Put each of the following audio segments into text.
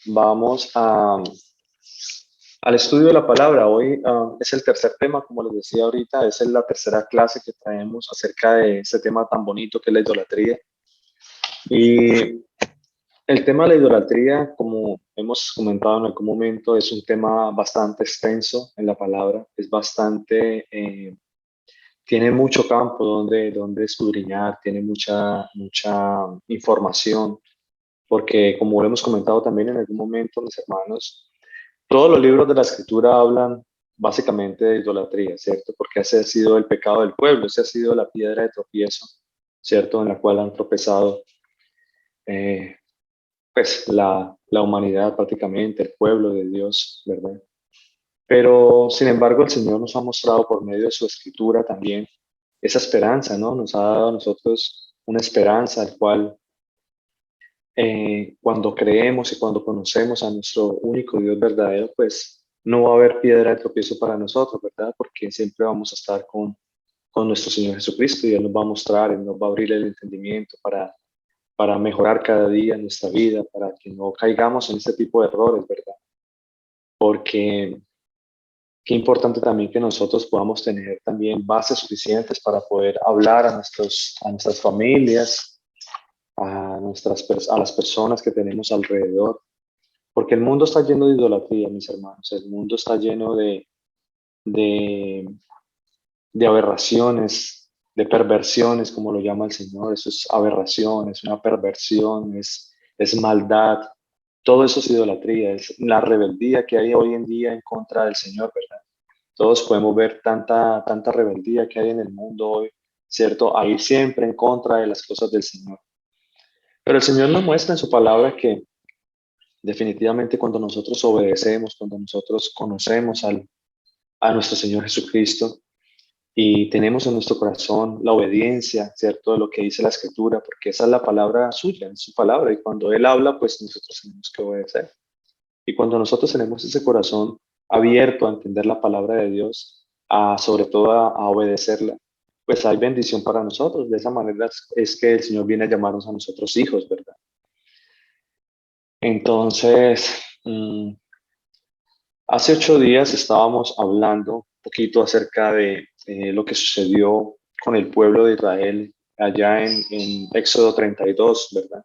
Vamos al estudio de la palabra. Hoy es el tercer tema, como les decía ahorita, es la tercera clase que traemos acerca de ese tema tan bonito que es la idolatría. Y el tema de la idolatría, como hemos comentado en algún momento, es un tema bastante extenso en la palabra, es bastante, tiene mucho campo donde escudriñar, tiene mucha información, porque como lo hemos comentado también en algún momento, mis hermanos, todos los libros de la escritura hablan básicamente de idolatría, ¿cierto? Porque ese ha sido el pecado del pueblo, ese ha sido la piedra de tropiezo, ¿cierto? En la cual han tropezado eh, pues la humanidad prácticamente, el pueblo de Dios, ¿verdad? Pero sin embargo el Señor nos ha mostrado por medio de su escritura también esa esperanza, ¿no? Nos ha dado a nosotros una esperanza al cual cuando creemos y cuando conocemos a nuestro único Dios verdadero, pues no va a haber piedra de tropiezo para nosotros, ¿verdad? Porque siempre vamos a estar con nuestro Señor Jesucristo y Él nos va a mostrar, Él nos va a abrir el entendimiento para mejorar cada día nuestra vida, para que no caigamos en este tipo de errores, ¿verdad? Porque qué importante también que nosotros podamos tener también bases suficientes para poder hablar a nuestras familias, a las personas que tenemos alrededor, porque el mundo está lleno de idolatría, mis hermanos, el mundo está lleno de, de aberraciones, de perversiones, como lo llama el Señor. Eso es aberración, es una perversión, es maldad. Todo eso es idolatría, es la rebeldía que hay hoy en día en contra del Señor, ¿verdad? Todos podemos ver tanta rebeldía que hay en el mundo hoy, ¿cierto? A ir siempre en contra de las cosas del Señor. Pero el Señor nos muestra en su palabra que definitivamente cuando nosotros obedecemos, cuando nosotros conocemos a nuestro Señor Jesucristo, y tenemos en nuestro corazón la obediencia, ¿cierto? De lo que dice la Escritura, porque esa es la palabra suya, es su palabra, y cuando Él habla, pues nosotros tenemos que obedecer. Y cuando nosotros tenemos ese corazón abierto a entender la palabra de Dios, sobre todo a obedecerla, pues hay bendición para nosotros. De esa manera es que el Señor viene a llamarnos a nosotros hijos, ¿verdad? Entonces, hace 8 días estábamos hablando un poquito acerca de lo que sucedió con el pueblo de Israel allá en Éxodo 32, ¿verdad?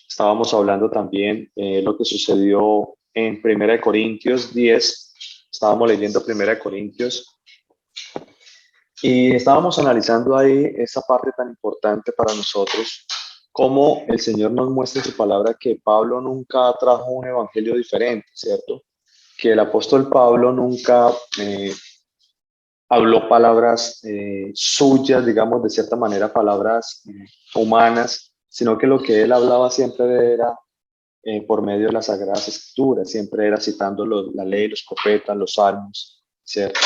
Estábamos hablando también lo que sucedió en 1 Corintios 10. Estábamos leyendo 1 Corintios y estábamos analizando ahí esa parte tan importante para nosotros, cómo el Señor nos muestra en su palabra que Pablo nunca trajo un evangelio diferente, ¿cierto? Que el apóstol Pablo nunca habló palabras suyas, digamos, de cierta manera, palabras humanas, sino que lo que él hablaba siempre era por medio de las Sagradas Escrituras, siempre era citando la ley, los profetas, los salmos, ¿cierto?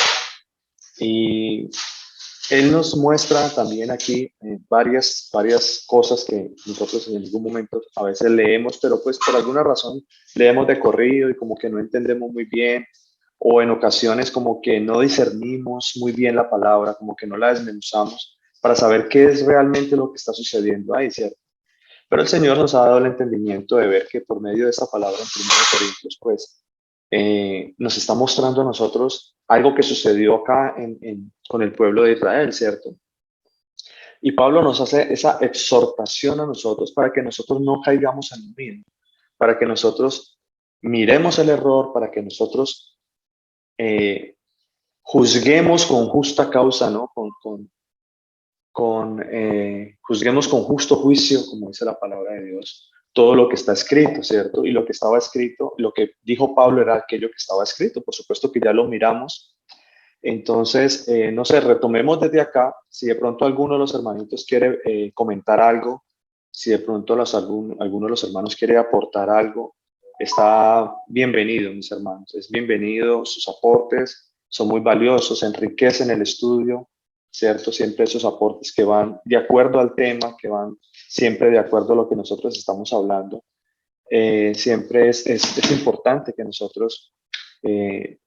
Y él nos muestra también aquí varias cosas que nosotros en algún momento a veces leemos, pero pues por alguna razón leemos de corrido y como que no entendemos muy bien, o en ocasiones como que no discernimos muy bien la palabra, como que no la desmenuzamos para saber qué es realmente lo que está sucediendo ahí, ¿cierto? Pero el Señor nos ha dado el entendimiento de ver que por medio de esta palabra en 1 Corintios, pues nos está mostrando a nosotros algo que sucedió acá con el pueblo de Israel, ¿cierto? Y Pablo nos hace esa exhortación a nosotros para que nosotros no caigamos en lo mismo, para que nosotros miremos el error, para que nosotros eh, juzguemos con justa causa, ¿no? Juzguemos con justo juicio, como dice la palabra de Dios, todo lo que está escrito, ¿cierto? Y lo que estaba escrito, lo que dijo Pablo era aquello que estaba escrito, por supuesto que ya lo miramos. Entonces, no sé, retomemos desde acá, si de pronto alguno de los hermanitos quiere comentar algo, si de pronto alguno de los hermanos quiere aportar algo, está bienvenido, mis hermanos, es bienvenido, sus aportes son muy valiosos, enriquecen el estudio, ¿cierto? Siempre esos aportes que van de acuerdo al tema, que van siempre de acuerdo a lo que nosotros estamos hablando. Siempre es importante que nosotros eh,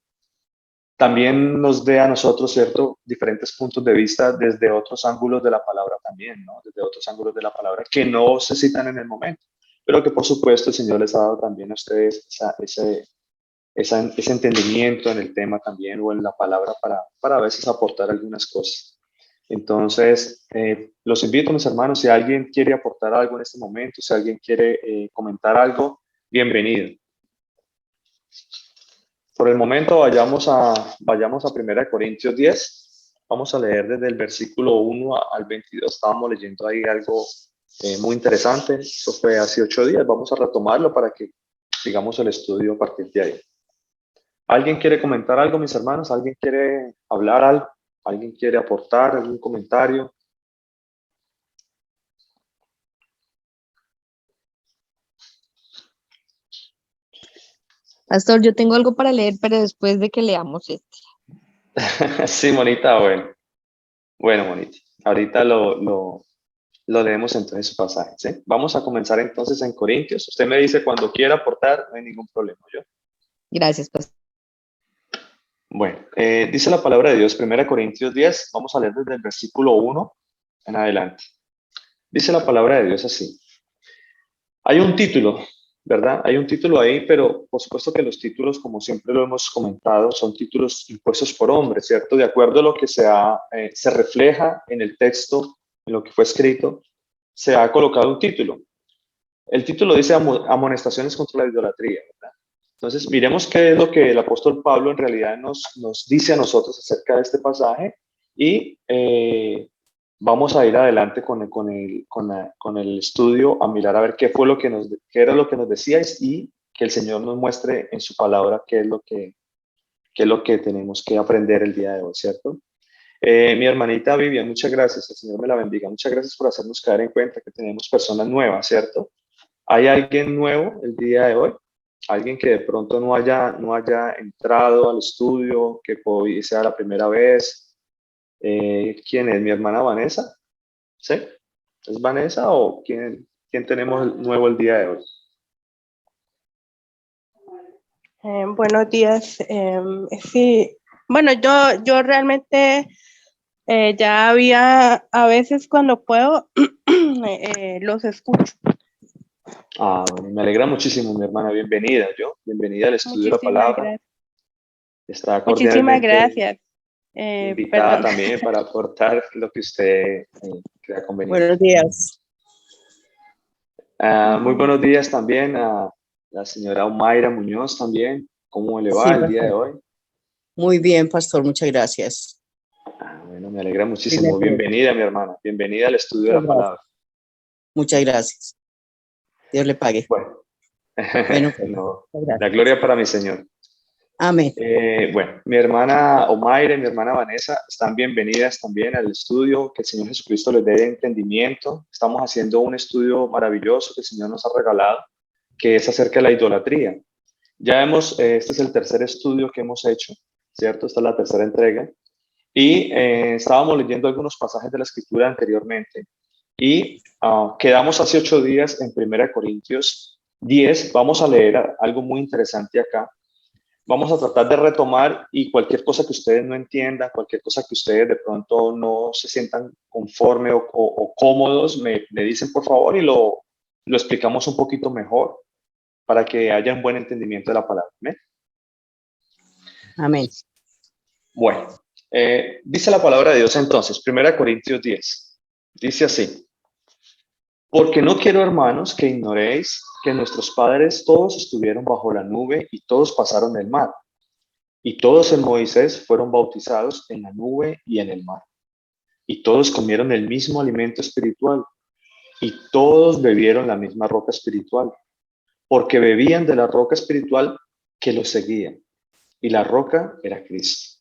también nos dé a nosotros, ¿cierto? Diferentes puntos de vista desde otros ángulos de la palabra también, ¿no? Desde otros ángulos de la palabra que no se citan en el momento. pero que por supuesto el Señor les ha dado también a ustedes ese entendimiento en el tema también o en la palabra para a veces aportar algunas cosas. Entonces, los invito, mis hermanos, si alguien quiere aportar algo en este momento, si alguien quiere comentar algo, bienvenido. Por el momento vayamos a 1 Corintios 10. Vamos a leer desde el versículo 1 al 22. Estábamos leyendo ahí algo muy interesante. Eso fue hace 8 días. Vamos a retomarlo para que sigamos el estudio a partir de ahí. ¿Alguien quiere comentar algo, mis hermanos? ¿Alguien quiere hablar algo? ¿Alguien quiere aportar algún comentario? Pastor, yo tengo algo para leer, pero después de que leamos este. Sí, Monita, bueno. Bueno, Monita. Ahorita lo leemos entonces su pasaje, ¿sí? Vamos a comenzar entonces en Corintios. Usted me dice cuando quiera aportar, no hay ningún problema, ¿yo? Gracias, pastor. Bueno, dice la palabra de Dios, 1 Corintios 10, vamos a leer desde el versículo 1 en adelante. Dice la palabra de Dios así. Hay un título, ¿verdad? Hay un título ahí, pero por supuesto que los títulos, como siempre lo hemos comentado, son títulos impuestos por hombres, ¿cierto? De acuerdo a lo que se refleja en el texto, en lo que fue escrito, se ha colocado un título. El título dice amonestaciones contra la idolatría, ¿verdad? Entonces, miremos qué es lo que el apóstol Pablo en realidad nos dice a nosotros acerca de este pasaje y vamos a ir adelante con el estudio a mirar a ver qué era lo que nos decíais y que el Señor nos muestre en su palabra qué es lo que tenemos que aprender el día de hoy, ¿cierto? Mi hermanita Vivian, muchas gracias, el Señor me la bendiga, muchas gracias por hacernos caer en cuenta que tenemos personas nuevas, ¿cierto? ¿Hay alguien nuevo el día de hoy? Alguien que de pronto no haya entrado al estudio, que hoy sea la primera vez. ¿Quién es? ¿Mi hermana Vanessa? ¿Sí? ¿Es Vanessa o quién tenemos nuevo el día de hoy? Buenos días. Sí, bueno, yo realmente ya había, a veces cuando puedo, los escucho. Ah, bueno, me alegra muchísimo, mi hermana. Bienvenida, bienvenida al estudio de la Muchísimas palabra. gracias. Está Muchísimas cordialmente gracias. invitada Perdón. también para aportar lo que usted crea conveniente. Buenos días. Muy buenos días también a la señora Omaira Muñoz también. ¿Cómo le va Sí, el día de pastor. hoy? Muy bien, pastor, muchas gracias. Bueno, me alegra Sí, me muchísimo. alegro. Bienvenida, mi hermana. Bienvenida al estudio de Muchas la gracias. palabra. Muchas gracias. Dios le pague. Bueno, Bueno, pues, no, muchas la gracias. gloria para mi Señor. Amén. Bueno, mi hermana Omaira y mi hermana Vanessa están bienvenidas también al estudio. Que el Señor Jesucristo les dé entendimiento. Estamos haciendo un estudio maravilloso que el Señor nos ha regalado, que es acerca de la idolatría. Este es el tercer estudio que hemos hecho, ¿cierto? Esta es la tercera entrega. Y estábamos leyendo algunos pasajes de la Escritura anteriormente. Y quedamos hace 8 días en 1 Corintios 10. Vamos a leer algo muy interesante acá. Vamos a tratar de retomar y cualquier cosa que ustedes no entiendan, cualquier cosa que ustedes de pronto no se sientan conforme o cómodos, me dicen por favor y lo explicamos un poquito mejor para que haya un buen entendimiento de la palabra. ¿Amén? Amén. Bueno, dice la palabra de Dios entonces, 1 Corintios 10. Dice así: porque no quiero, hermanos, que ignoréis que nuestros padres todos estuvieron bajo la nube y todos pasaron el mar. Y todos en Moisés fueron bautizados en la nube y en el mar. Y todos comieron el mismo alimento espiritual. Y todos bebieron la misma roca espiritual. Porque bebían de la roca espiritual que los seguía. Y la roca era Cristo.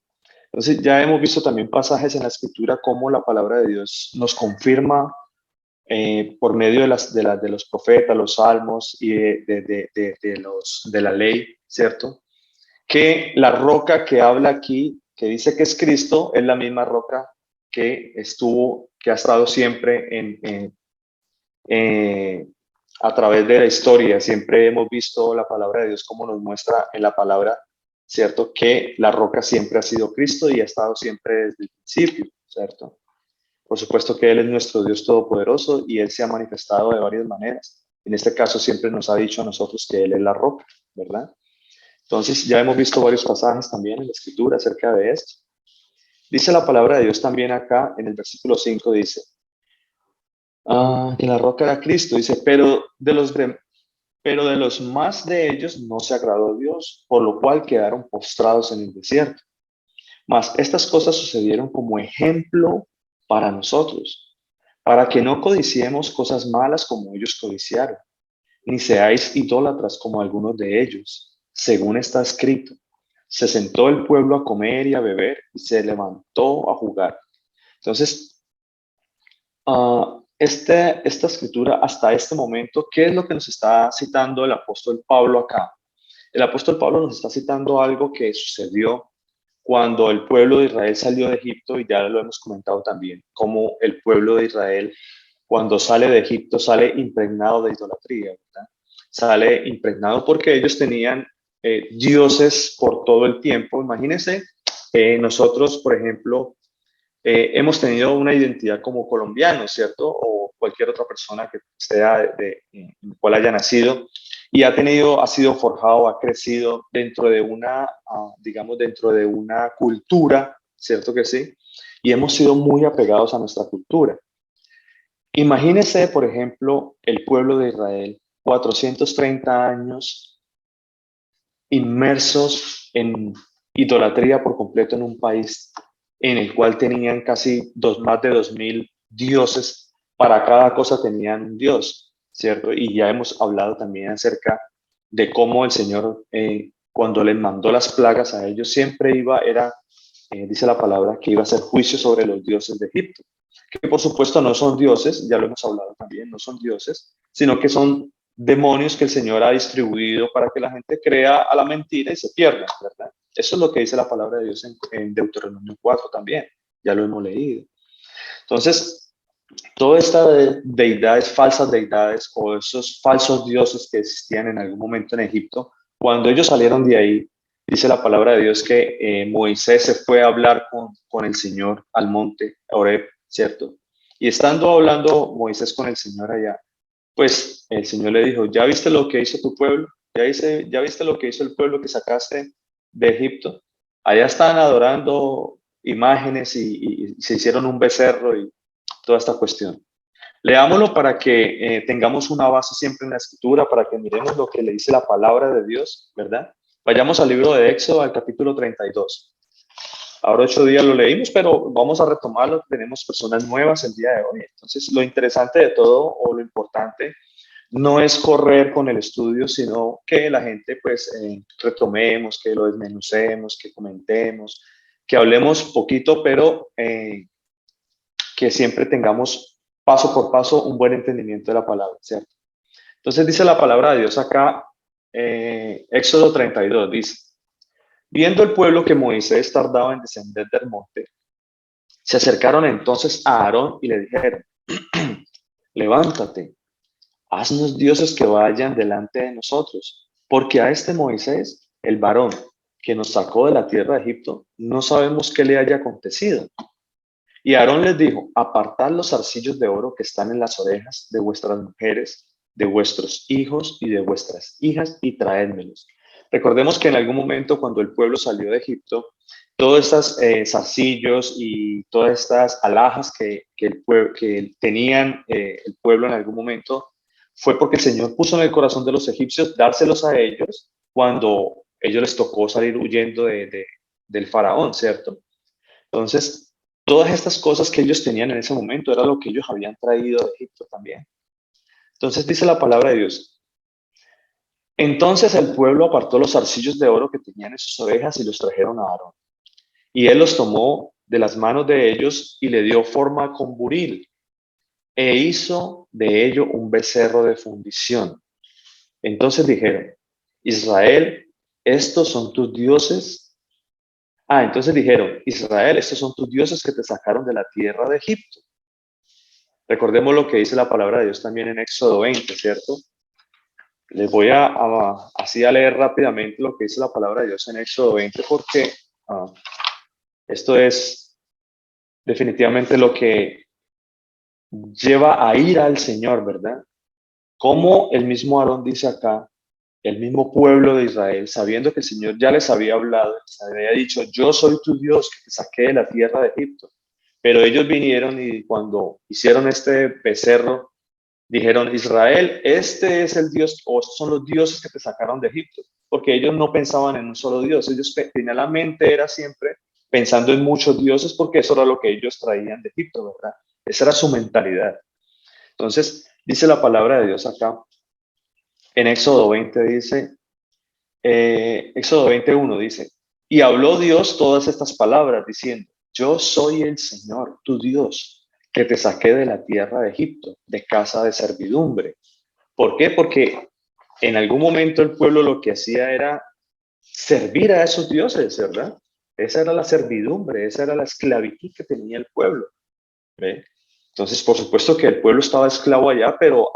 Entonces ya hemos visto también pasajes en la Escritura cómo la palabra de Dios nos confirma por medio de los profetas, los salmos y de la ley, ¿cierto? Que la roca que habla aquí, que dice que es Cristo, es la misma roca que ha estado siempre a través de la historia. Siempre hemos visto la palabra de Dios como nos muestra en la palabra, ¿cierto? Que la roca siempre ha sido Cristo y ha estado siempre desde el principio, ¿cierto? Por supuesto que Él es nuestro Dios todopoderoso y Él se ha manifestado de varias maneras. En este caso siempre nos ha dicho a nosotros que Él es la roca, ¿verdad? Entonces ya hemos visto varios pasajes también en la Escritura acerca de esto. Dice la palabra de Dios también acá en el versículo 5, dice, que la roca era Cristo, dice, pero de los más de ellos no se agradó Dios, por lo cual quedaron postrados en el desierto. Mas estas cosas sucedieron como ejemplo para nosotros, para que no codiciemos cosas malas como ellos codiciaron, ni seáis idólatras como algunos de ellos, según está escrito. Se sentó el pueblo a comer y a beber y se levantó a jugar. Entonces, esta escritura hasta este momento, ¿qué es lo que nos está citando el apóstol Pablo acá? El apóstol Pablo nos está citando algo que sucedió cuando el pueblo de Israel salió de Egipto, y ya lo hemos comentado también, como el pueblo de Israel, cuando sale de Egipto, sale impregnado de idolatría, ¿verdad? Sale impregnado porque ellos tenían dioses por todo el tiempo. Imagínense, nosotros, por ejemplo, hemos tenido una identidad como colombianos, ¿cierto? O cualquier otra persona que sea en el cual haya nacido y ha sido forjado, ha crecido dentro de una, digamos, dentro de una cultura, ¿cierto que sí? Y hemos sido muy apegados a nuestra cultura. Imagínese, por ejemplo, el pueblo de Israel, 430 años inmersos en idolatría por completo en un país en el cual tenían casi más de 2000 dioses, para cada cosa tenían un dios, ¿cierto? Y ya hemos hablado también acerca de cómo el Señor, cuando les mandó las plagas a ellos, siempre dice la palabra, que iba a hacer juicio sobre los dioses de Egipto, que por supuesto no son dioses, ya lo hemos hablado también, no son dioses, sino que son demonios que el Señor ha distribuido para que la gente crea a la mentira y se pierda, ¿verdad? Eso es lo que dice la palabra de Dios en Deuteronomio 4 también, ya lo hemos leído. Entonces, todas estas deidades, falsas deidades o esos falsos dioses que existían en algún momento en Egipto, cuando ellos salieron de ahí, dice la palabra de Dios que Moisés se fue a hablar con el Señor al monte Horeb, ¿cierto? Y estando hablando Moisés con el Señor allá, pues el Señor le dijo, ¿ya viste lo que hizo tu pueblo? ¿Ya viste lo que hizo el pueblo que sacaste de Egipto? Allá están adorando imágenes y se hicieron un becerro y toda esta cuestión. Leámoslo para que tengamos una base siempre en la escritura, para que miremos lo que le dice la palabra de Dios, ¿verdad? Vayamos al libro de Éxodo, al capítulo 32. Ahora 8 días lo leímos, pero vamos a retomarlo. Tenemos personas nuevas el día de hoy. Entonces, lo interesante de todo, o lo importante, no es correr con el estudio, sino que la gente, pues, retomemos, que lo desmenucemos, que comentemos, que hablemos poquito, pero que siempre tengamos paso por paso un buen entendimiento de la palabra, ¿cierto? Entonces dice la palabra de Dios acá, Éxodo 32, dice, viendo el pueblo que Moisés tardaba en descender del monte, se acercaron entonces a Aarón y le dijeron, levántate, haznos dioses que vayan delante de nosotros, porque a este Moisés, el varón que nos sacó de la tierra de Egipto, no sabemos qué le haya acontecido. Y Aarón les dijo, apartad los zarcillos de oro que están en las orejas de vuestras mujeres, de vuestros hijos y de vuestras hijas, y traédmelos. Recordemos que en algún momento, cuando el pueblo salió de Egipto, todos estos zarcillos y todas estas alhajas que tenían el pueblo en algún momento, fue porque el Señor puso en el corazón de los egipcios dárselos a ellos cuando ellos les tocó salir huyendo del faraón, ¿cierto? Entonces, todas estas cosas que ellos tenían en ese momento era lo que ellos habían traído de Egipto también. Entonces dice la palabra de Dios. Entonces el pueblo apartó los zarcillos de oro que tenían en sus orejas y los trajeron a Aarón. Y él los tomó de las manos de ellos y le dio forma con buril e hizo de ello un becerro de fundición. Entonces dijeron, Israel, estos son tus dioses. Entonces dijeron, Israel, estos son tus dioses que te sacaron de la tierra de Egipto. Recordemos lo que dice la palabra de Dios también en Éxodo 20, ¿cierto? Les voy así a leer rápidamente lo que dice la palabra de Dios en Éxodo 20, porque esto es definitivamente lo que lleva a ir al Señor, ¿verdad? Como el mismo Aarón dice acá, el mismo pueblo de Israel, sabiendo que el Señor ya les había hablado, les había dicho, yo soy tu Dios que te saqué de la tierra de Egipto. Pero ellos vinieron y cuando hicieron este becerro, dijeron, Israel, este es el Dios, o estos son los dioses que te sacaron de Egipto, porque ellos no pensaban en un solo Dios, ellos finalmente era siempre pensando en muchos dioses, porque eso era lo que ellos traían de Egipto, ¿verdad? Esa era su mentalidad. Entonces, dice la palabra de Dios acá, en Éxodo 20 dice, Éxodo 21 dice, y habló Dios todas estas palabras diciendo, yo soy el Señor, tu Dios, que te saqué de la tierra de Egipto, de casa de servidumbre. ¿Por qué? Porque en algún momento el pueblo lo que hacía era servir a esos dioses, ¿verdad? Esa era la servidumbre, esa era la esclavitud que tenía el pueblo. ¿Ve? Entonces, por supuesto que el pueblo estaba esclavo allá, pero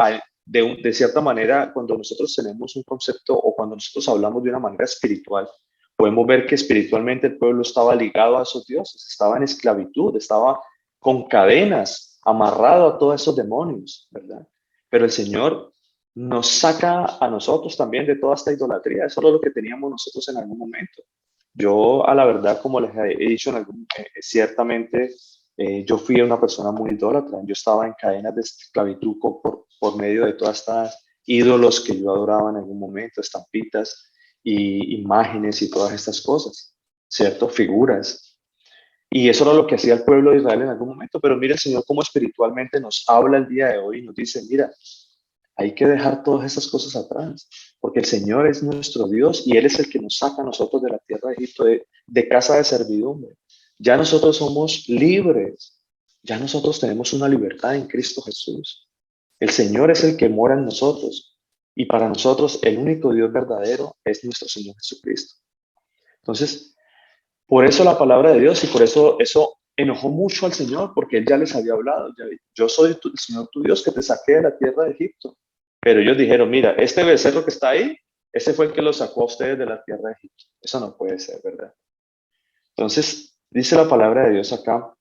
de cierta manera, cuando nosotros tenemos un concepto o cuando nosotros hablamos de una manera espiritual, podemos ver que espiritualmente el pueblo estaba ligado a esos dioses, estaba en esclavitud, estaba con cadenas, amarrado a todos esos demonios, ¿verdad? Pero el Señor nos saca a nosotros también de toda esta idolatría. Eso es lo que teníamos nosotros en algún momento. Yo, a la verdad, como les he dicho, ciertamente yo fui una persona muy idólatra. Yo estaba en cadenas de esclavitud por medio de todas estas ídolos que yo adoraba en algún momento, estampitas y imágenes y todas estas cosas, ¿cierto? Figuras. Y eso era lo que hacía el pueblo de Israel en algún momento. Pero mira el Señor cómo espiritualmente nos habla el día de hoy y nos dice, mira, hay que dejar todas esas cosas atrás, porque el Señor es nuestro Dios y Él es el que nos saca a nosotros de la tierra de Egipto, de casa de servidumbre. Ya nosotros somos libres, ya nosotros tenemos una libertad en Cristo Jesús. El Señor es el que mora en nosotros y para nosotros el único Dios verdadero es nuestro Señor Jesucristo. Entonces, por eso la palabra de Dios y por eso enojó mucho al Señor, porque Él ya les había hablado. Yo soy el Señor tu Dios que te saqué de la tierra de Egipto. Pero ellos dijeron, mira, este becerro que está ahí, ese fue el que lo sacó a ustedes de la tierra de Egipto. Eso no puede ser, ¿verdad? Entonces, dice la palabra de Dios acá,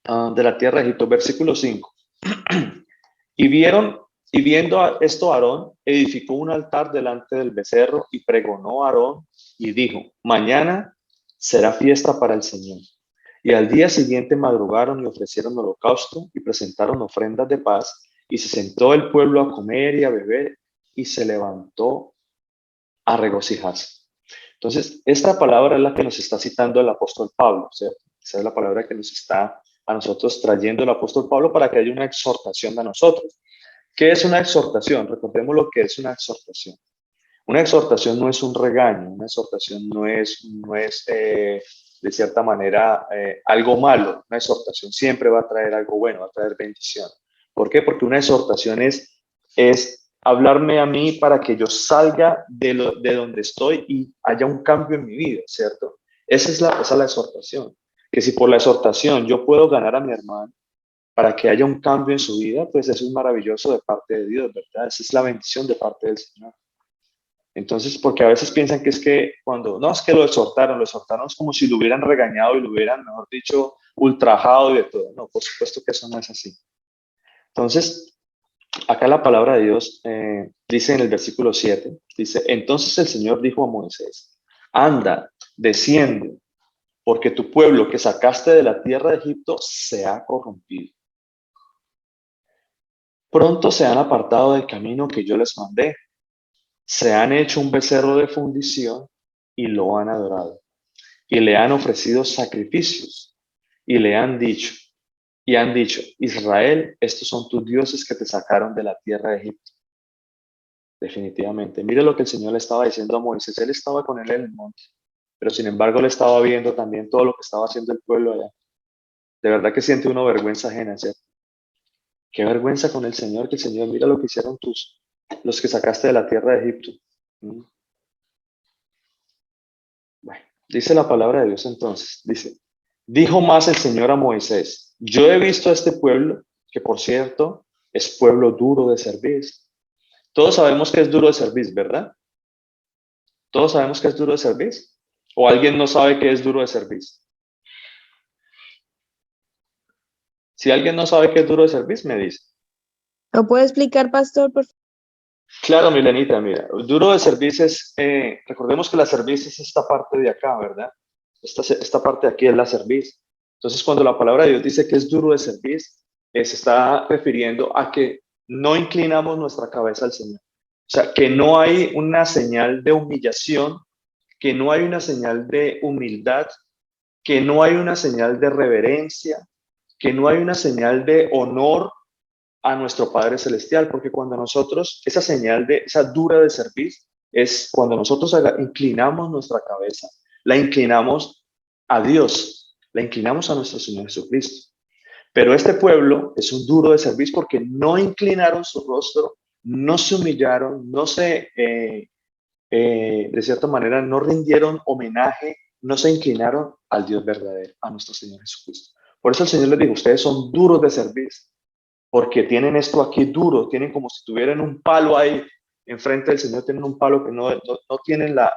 de la tierra de Egipto, versículo 5. Y viendo esto Aarón, edificó un altar delante del becerro y pregonó a Aarón y dijo, mañana será fiesta para el Señor. Y al día siguiente madrugaron y ofrecieron holocausto y presentaron ofrendas de paz, y se sentó el pueblo a comer y a beber, y se levantó a regocijarse. Entonces, esta palabra es la que nos está citando el apóstol Pablo, ¿cierto? Esa es la palabra que nos está a nosotros trayendo el apóstol Pablo para que haya una exhortación a nosotros. ¿Qué es una exhortación? Recordemos lo que es una exhortación. Una exhortación no es un regaño, una exhortación no es de cierta manera algo malo. Una exhortación siempre va a traer algo bueno, va a traer bendición. ¿Por qué? Porque una exhortación es hablarme a mí para que yo salga de donde estoy y haya un cambio en mi vida, ¿cierto? Esa es la exhortación. Que si por la exhortación yo puedo ganar a mi hermano, para que haya un cambio en su vida, pues eso es maravilloso de parte de Dios, ¿verdad? Esa es la bendición de parte del Señor. Entonces, porque a veces piensan que es que cuando, no, es que lo exhortaron es como si lo hubieran regañado y lo hubieran, mejor dicho, ultrajado y de todo. No, por supuesto que eso no es así. Entonces, acá la palabra de Dios dice en el versículo 7, dice, entonces el Señor dijo a Moisés, anda, desciende, porque tu pueblo que sacaste de la tierra de Egipto se ha corrompido. Pronto se han apartado del camino que yo les mandé. Se han hecho un becerro de fundición y lo han adorado. Y le han ofrecido sacrificios y han dicho, Israel, estos son tus dioses que te sacaron de la tierra de Egipto. Definitivamente. Mire lo que el Señor le estaba diciendo a Moisés. Él estaba con él en el monte, pero sin embargo le estaba viendo también todo lo que estaba haciendo el pueblo allá. De verdad que siente uno vergüenza ajena, ¿cierto? Qué vergüenza con el Señor, que el Señor, mira lo que hicieron los que sacaste de la tierra de Egipto. Bueno, dice la palabra de Dios entonces, dice, dijo más el Señor a Moisés, yo he visto a este pueblo, que por cierto es pueblo duro de servir. Todos sabemos que es duro de servir, ¿verdad? Todos sabemos que es duro de servir. ¿O alguien no sabe qué es duro de servir? Si alguien no sabe qué es duro de servir, me dice. ¿Lo puede explicar, pastor, por favor? Claro, Milenita, mira, duro de cerviz es, recordemos que la cerviz es esta parte de acá, ¿verdad? Esta parte de aquí es la cerviz. Entonces, cuando la palabra de Dios dice que es duro de cerviz, se está refiriendo a que no inclinamos nuestra cabeza al Señor. O sea, que no hay una señal de humillación, que no hay una señal de humildad, que no hay una señal de reverencia, que no hay una señal de honor a nuestro Padre Celestial, porque cuando nosotros, esa señal de esa dura de servir, es cuando nosotros inclinamos nuestra cabeza, la inclinamos a Dios, la inclinamos a nuestro Señor Jesucristo. Pero este pueblo es un duro de servir porque no inclinaron su rostro, no se humillaron, no se, de cierta manera, no rindieron homenaje, no se inclinaron al Dios verdadero, a nuestro Señor Jesucristo. Por eso el Señor les dijo, ustedes son duros de servir, porque tienen esto aquí duro, tienen como si tuvieran un palo ahí enfrente del Señor, tienen un palo que no tienen la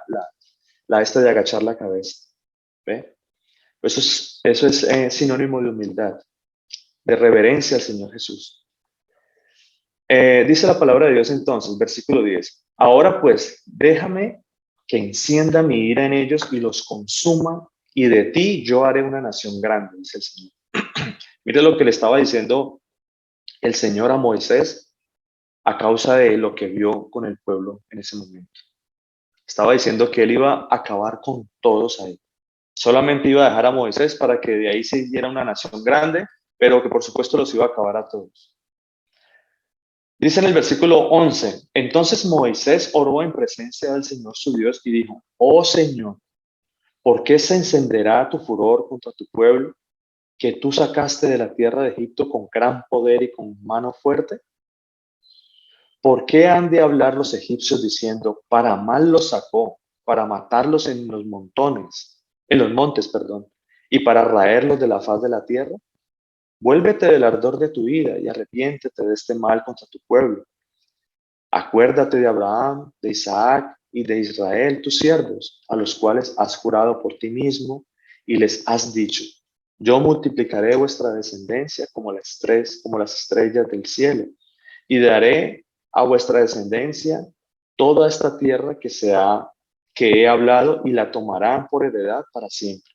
esta de agachar la cabeza. ¿Ve? Eso es sinónimo de humildad, de reverencia al Señor Jesús. Dice la palabra de Dios entonces, versículo 10. Ahora pues, déjame que encienda mi ira en ellos y los consuma, y de ti yo haré una nación grande, dice el Señor. Mire lo que le estaba diciendo el Señor a Moisés a causa de lo que vio con el pueblo en ese momento. Estaba diciendo que él iba a acabar con todos ahí. Solamente iba a dejar a Moisés para que de ahí se hiciera una nación grande, pero que por supuesto los iba a acabar a todos. Dice en el versículo 11, entonces Moisés oró en presencia del Señor su Dios y dijo, oh Señor, ¿por qué se encenderá tu furor contra tu pueblo, que tú sacaste de la tierra de Egipto con gran poder y con mano fuerte? ¿Por qué han de hablar los egipcios diciendo, para mal los sacó, para matarlos en los montes, y para raerlos de la faz de la tierra? Vuélvete del ardor de tu ira y arrepiéntete de este mal contra tu pueblo. Acuérdate de Abraham, de Isaac y de Israel, tus siervos, a los cuales has jurado por ti mismo y les has dicho, yo multiplicaré vuestra descendencia como las estrellas del cielo y daré a vuestra descendencia toda esta tierra que he hablado y la tomarán por heredad para siempre.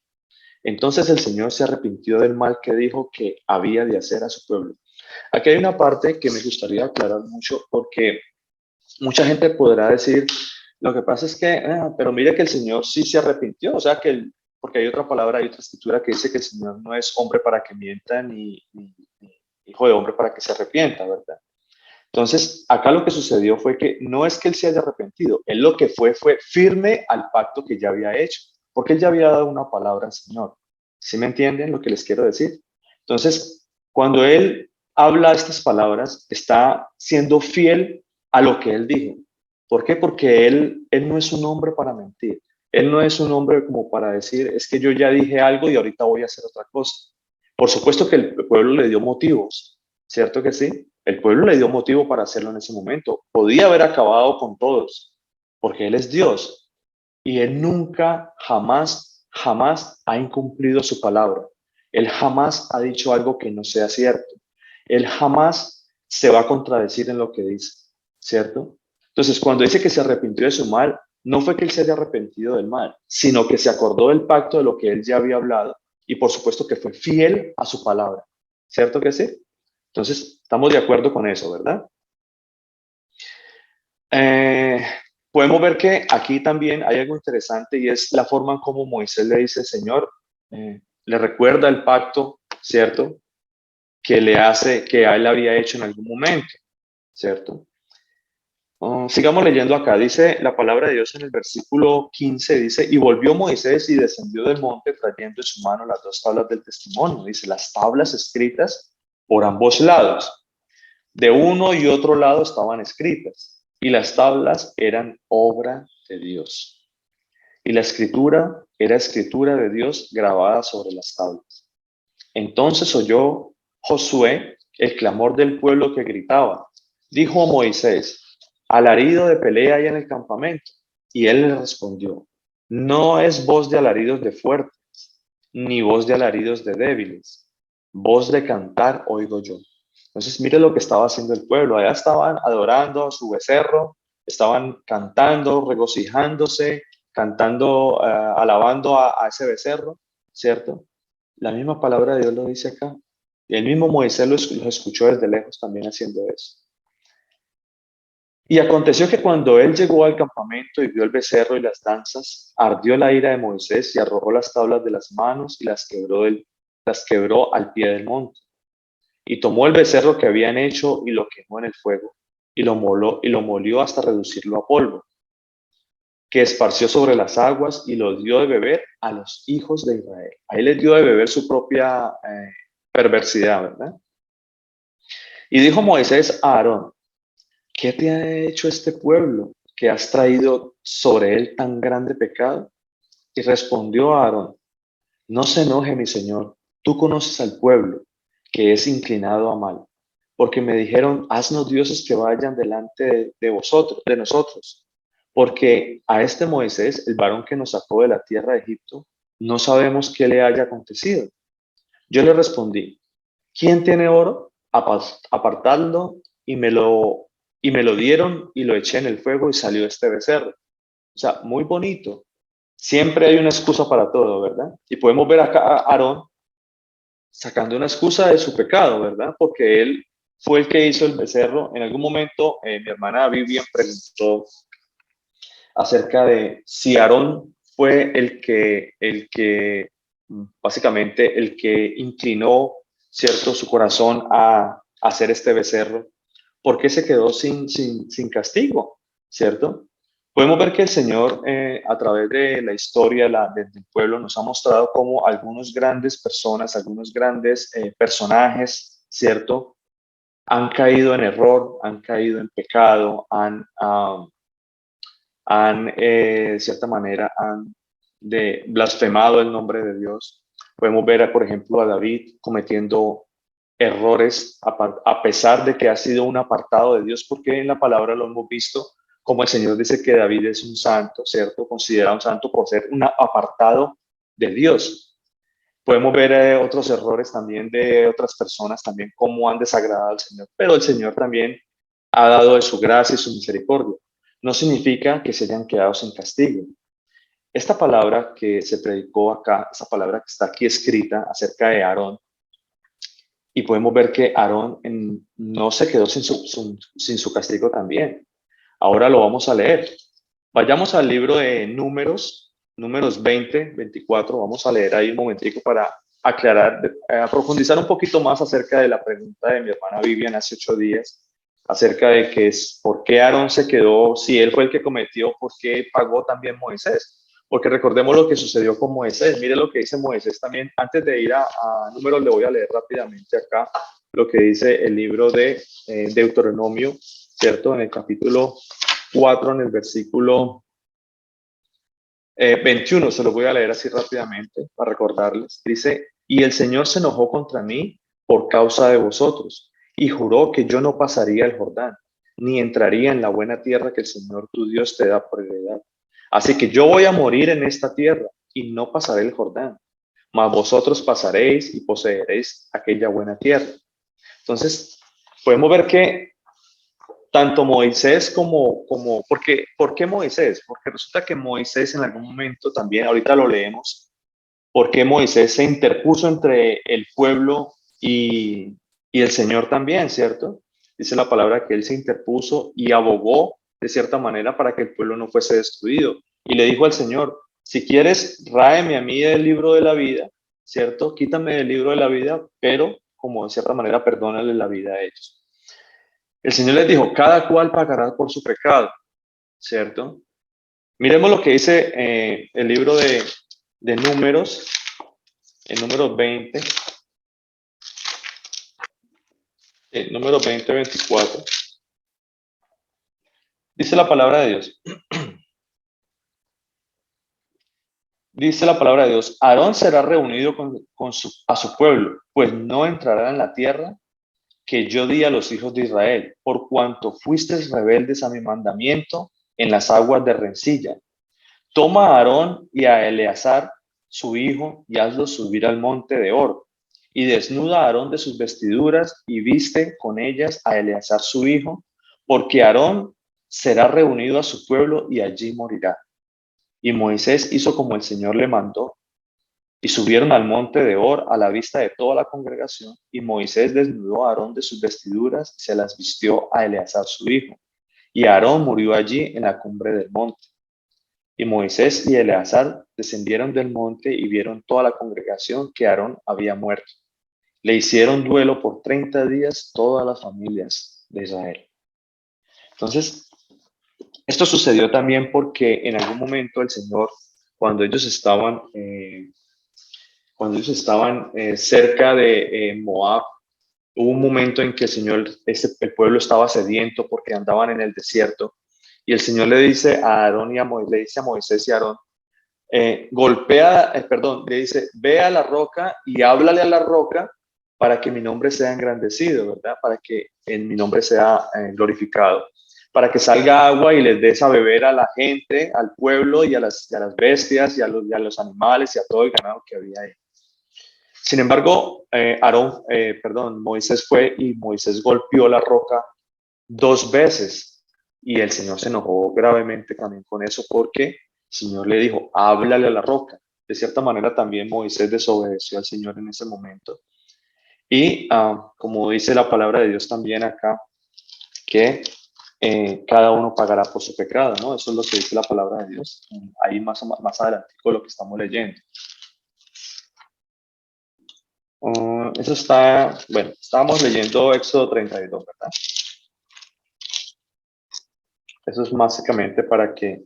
Entonces el Señor se arrepintió del mal que dijo que había de hacer a su pueblo. Aquí hay una parte que me gustaría aclarar mucho porque mucha gente podrá decir, lo que pasa es que, pero mire que el Señor sí se arrepintió, o sea que, porque hay otra palabra, hay otra escritura que dice que el Señor no es hombre para que mienta ni hijo de hombre para que se arrepienta, ¿verdad? Entonces, acá lo que sucedió fue que no es que él se haya arrepentido, él lo que fue firme al pacto que ya había hecho, porque él ya había dado una palabra al Señor. ¿Sí me entienden lo que les quiero decir? Entonces, cuando él habla estas palabras, está siendo fiel a lo que él dijo. ¿Por qué? Porque él no es un hombre para mentir. Él no es un hombre como para decir, es que yo ya dije algo y ahorita voy a hacer otra cosa. Por supuesto que el pueblo le dio motivos, ¿cierto que sí? El pueblo le dio motivo para hacerlo en ese momento. Podía haber acabado con todos, porque Él es Dios y Él nunca, jamás ha incumplido su palabra. Él jamás ha dicho algo que no sea cierto. Él jamás se va a contradecir en lo que dice, ¿cierto? Entonces, cuando dice que se arrepintió de su mal, no fue que Él se haya arrepentido del mal, sino que se acordó del pacto de lo que Él ya había hablado y por supuesto que fue fiel a su palabra, ¿cierto que sí? Entonces, estamos de acuerdo con eso, ¿verdad? Podemos ver que aquí también hay algo interesante y es la forma en cómo Moisés le dice, Señor, le recuerda el pacto, ¿cierto? Que a él había hecho en algún momento, ¿cierto? Sigamos leyendo acá, dice la palabra de Dios en el versículo 15, dice, y volvió Moisés y descendió del monte trayendo en su mano las 2 tablas del testimonio, dice, las tablas escritas por ambos lados. De uno y otro lado estaban escritas, y las tablas eran obra de Dios. Y la escritura era escritura de Dios grabada sobre las tablas. Entonces oyó Josué el clamor del pueblo que gritaba. Dijo a Moisés, alarido de pelea hay en el campamento. Y él le respondió, no es voz de alaridos de fuertes, ni voz de alaridos de débiles. Voz de cantar oigo yo. Entonces, mire lo que estaba haciendo el pueblo. Allá estaban adorando a su becerro, estaban cantando, regocijándose, cantando, alabando a ese becerro, ¿cierto? La misma palabra de Dios lo dice acá. Y el mismo Moisés los escuchó desde lejos también haciendo eso. Y aconteció que cuando él llegó al campamento y vio el becerro y las danzas, ardió la ira de Moisés y arrojó las tablas de las manos y las quebró al pie del monte. Y tomó el becerro que habían hecho y lo quemó en el fuego, y lo molió hasta reducirlo a polvo, que esparció sobre las aguas y lo dio de beber a los hijos de Israel. Ahí les dio de beber su propia perversidad, ¿verdad? Y dijo Moisés a Aarón: ¿qué te ha hecho este pueblo que has traído sobre él tan grande pecado? Y respondió a Aarón: no se enoje, mi señor, tú conoces al pueblo, que es inclinado a mal, porque me dijeron: haznos dioses que vayan delante de vosotros, de nosotros, porque a este Moisés, el varón que nos sacó de la tierra de Egipto, no sabemos qué le haya acontecido. Yo le respondí: ¿quién tiene oro? Apartadlo, y me lo dieron, y lo eché en el fuego y salió este becerro. O sea, muy bonito. Siempre hay una excusa para todo, ¿verdad? Y podemos ver acá a Aarón sacando una excusa de su pecado, ¿verdad? Porque él fue el que hizo el becerro. En algún momento mi hermana Vivian preguntó acerca de si Aarón fue básicamente el que inclinó, ¿cierto?, su corazón a hacer este becerro. ¿Por qué se quedó sin castigo? ¿Cierto? Podemos ver que el Señor, a través de la historia del pueblo, nos ha mostrado cómo algunos grandes personas, algunos grandes personajes, ¿cierto?, han caído en error, han caído en pecado, de cierta manera, han blasfemado el nombre de Dios. Podemos ver, por ejemplo, a David cometiendo errores a pesar de que ha sido un apartado de Dios, porque en la palabra lo hemos visto, como el Señor dice que David es un santo, ¿cierto? Considerado un santo por ser un apartado de Dios. Podemos ver otros errores también de otras personas, también cómo han desagradado al Señor, pero el Señor también ha dado de su gracia y su misericordia. No significa que se hayan quedado sin castigo. Esta palabra que se predicó acá, esa palabra que está aquí escrita acerca de Aarón, y podemos ver que Aarón no se quedó sin su castigo también. Ahora lo vamos a leer. Vayamos al libro de Números 20, 24. Vamos a leer ahí un momentico para aclarar, profundizar un poquito más acerca de la pregunta de mi hermana Vivian hace 8 días, acerca de que es por qué Aarón se quedó, si él fue el que cometió, por qué pagó también Moisés. Porque recordemos lo que sucedió con Moisés. Mire lo que dice Moisés también. Antes de ir a Números, le voy a leer rápidamente acá lo que dice el libro de Deuteronomio, ¿cierto? En el capítulo 4, en el versículo 21, se lo voy a leer así rápidamente para recordarles. Dice: y el Señor se enojó contra mí por causa de vosotros, y juró que yo no pasaría el Jordán, ni entraría en la buena tierra que el Señor tu Dios te da por heredad. Así que yo voy a morir en esta tierra, y no pasaré el Jordán, mas vosotros pasaréis y poseeréis aquella buena tierra. Entonces, podemos ver que tanto Moisés ¿por qué Moisés? Porque resulta que Moisés en algún momento también, ahorita lo leemos, porque Moisés se interpuso entre el pueblo y el Señor también, ¿cierto? Dice la palabra que él se interpuso y abogó de cierta manera para que el pueblo no fuese destruido. Y le dijo al Señor: si quieres, ráeme a mí del libro de la vida, ¿cierto? Quítame del libro de la vida, pero como de cierta manera perdónale la vida a ellos. El Señor les dijo: cada cual pagará por su pecado, ¿cierto? Miremos lo que dice el libro de Números, en Números 20, Números 20, 24. Dice la palabra de Dios. Dice la palabra de Dios: Aarón será reunido a su pueblo, pues no entrará en la tierra que yo di a los hijos de Israel, por cuanto fuisteis rebeldes a mi mandamiento en las aguas de rencilla. Toma a Aarón y a Eleazar, su hijo, y hazlos subir al monte de Hor, Y desnuda a Aarón de sus vestiduras y viste con ellas a Eleazar su hijo, porque Aarón será reunido a su pueblo y allí morirá. Y Moisés hizo como el Señor le mandó, y subieron al monte de Hor a la vista de toda la congregación, y Moisés desnudó a Aarón de sus vestiduras y se las vistió a Eleazar su hijo. Y Aarón murió allí en la cumbre del monte. Y Moisés y Eleazar descendieron del monte y vieron toda la congregación que Aarón había muerto. Le hicieron duelo por 30 días todas las familias de Israel. Entonces, esto sucedió también porque en algún momento el Señor, cuando ellos estaban, cerca de Moab, hubo un momento en que el Señor, el pueblo estaba sediento porque andaban en el desierto, y el Señor le dice a Aarón y a Moisés, le dice a Moisés y a Aarón, le dice, ve a la roca y háblale a la roca para que mi nombre sea engrandecido, ¿verdad? Para que en mi nombre sea glorificado, para que salga agua y les des a beber a la gente, al pueblo y a las bestias y a los animales y a todo el ganado que había ahí. Sin embargo, Moisés fue y Moisés golpeó la roca 2 veces y el Señor se enojó gravemente también con eso porque el Señor le dijo, háblale a la roca. De cierta manera también Moisés desobedeció al Señor en ese momento. Y como dice la palabra de Dios también acá, que cada uno pagará por su pecado, ¿no? Eso es lo que dice la palabra de Dios. Ahí más adelante con lo que estamos leyendo. Eso está, bueno, estábamos leyendo Éxodo 32, ¿verdad? Eso es básicamente para que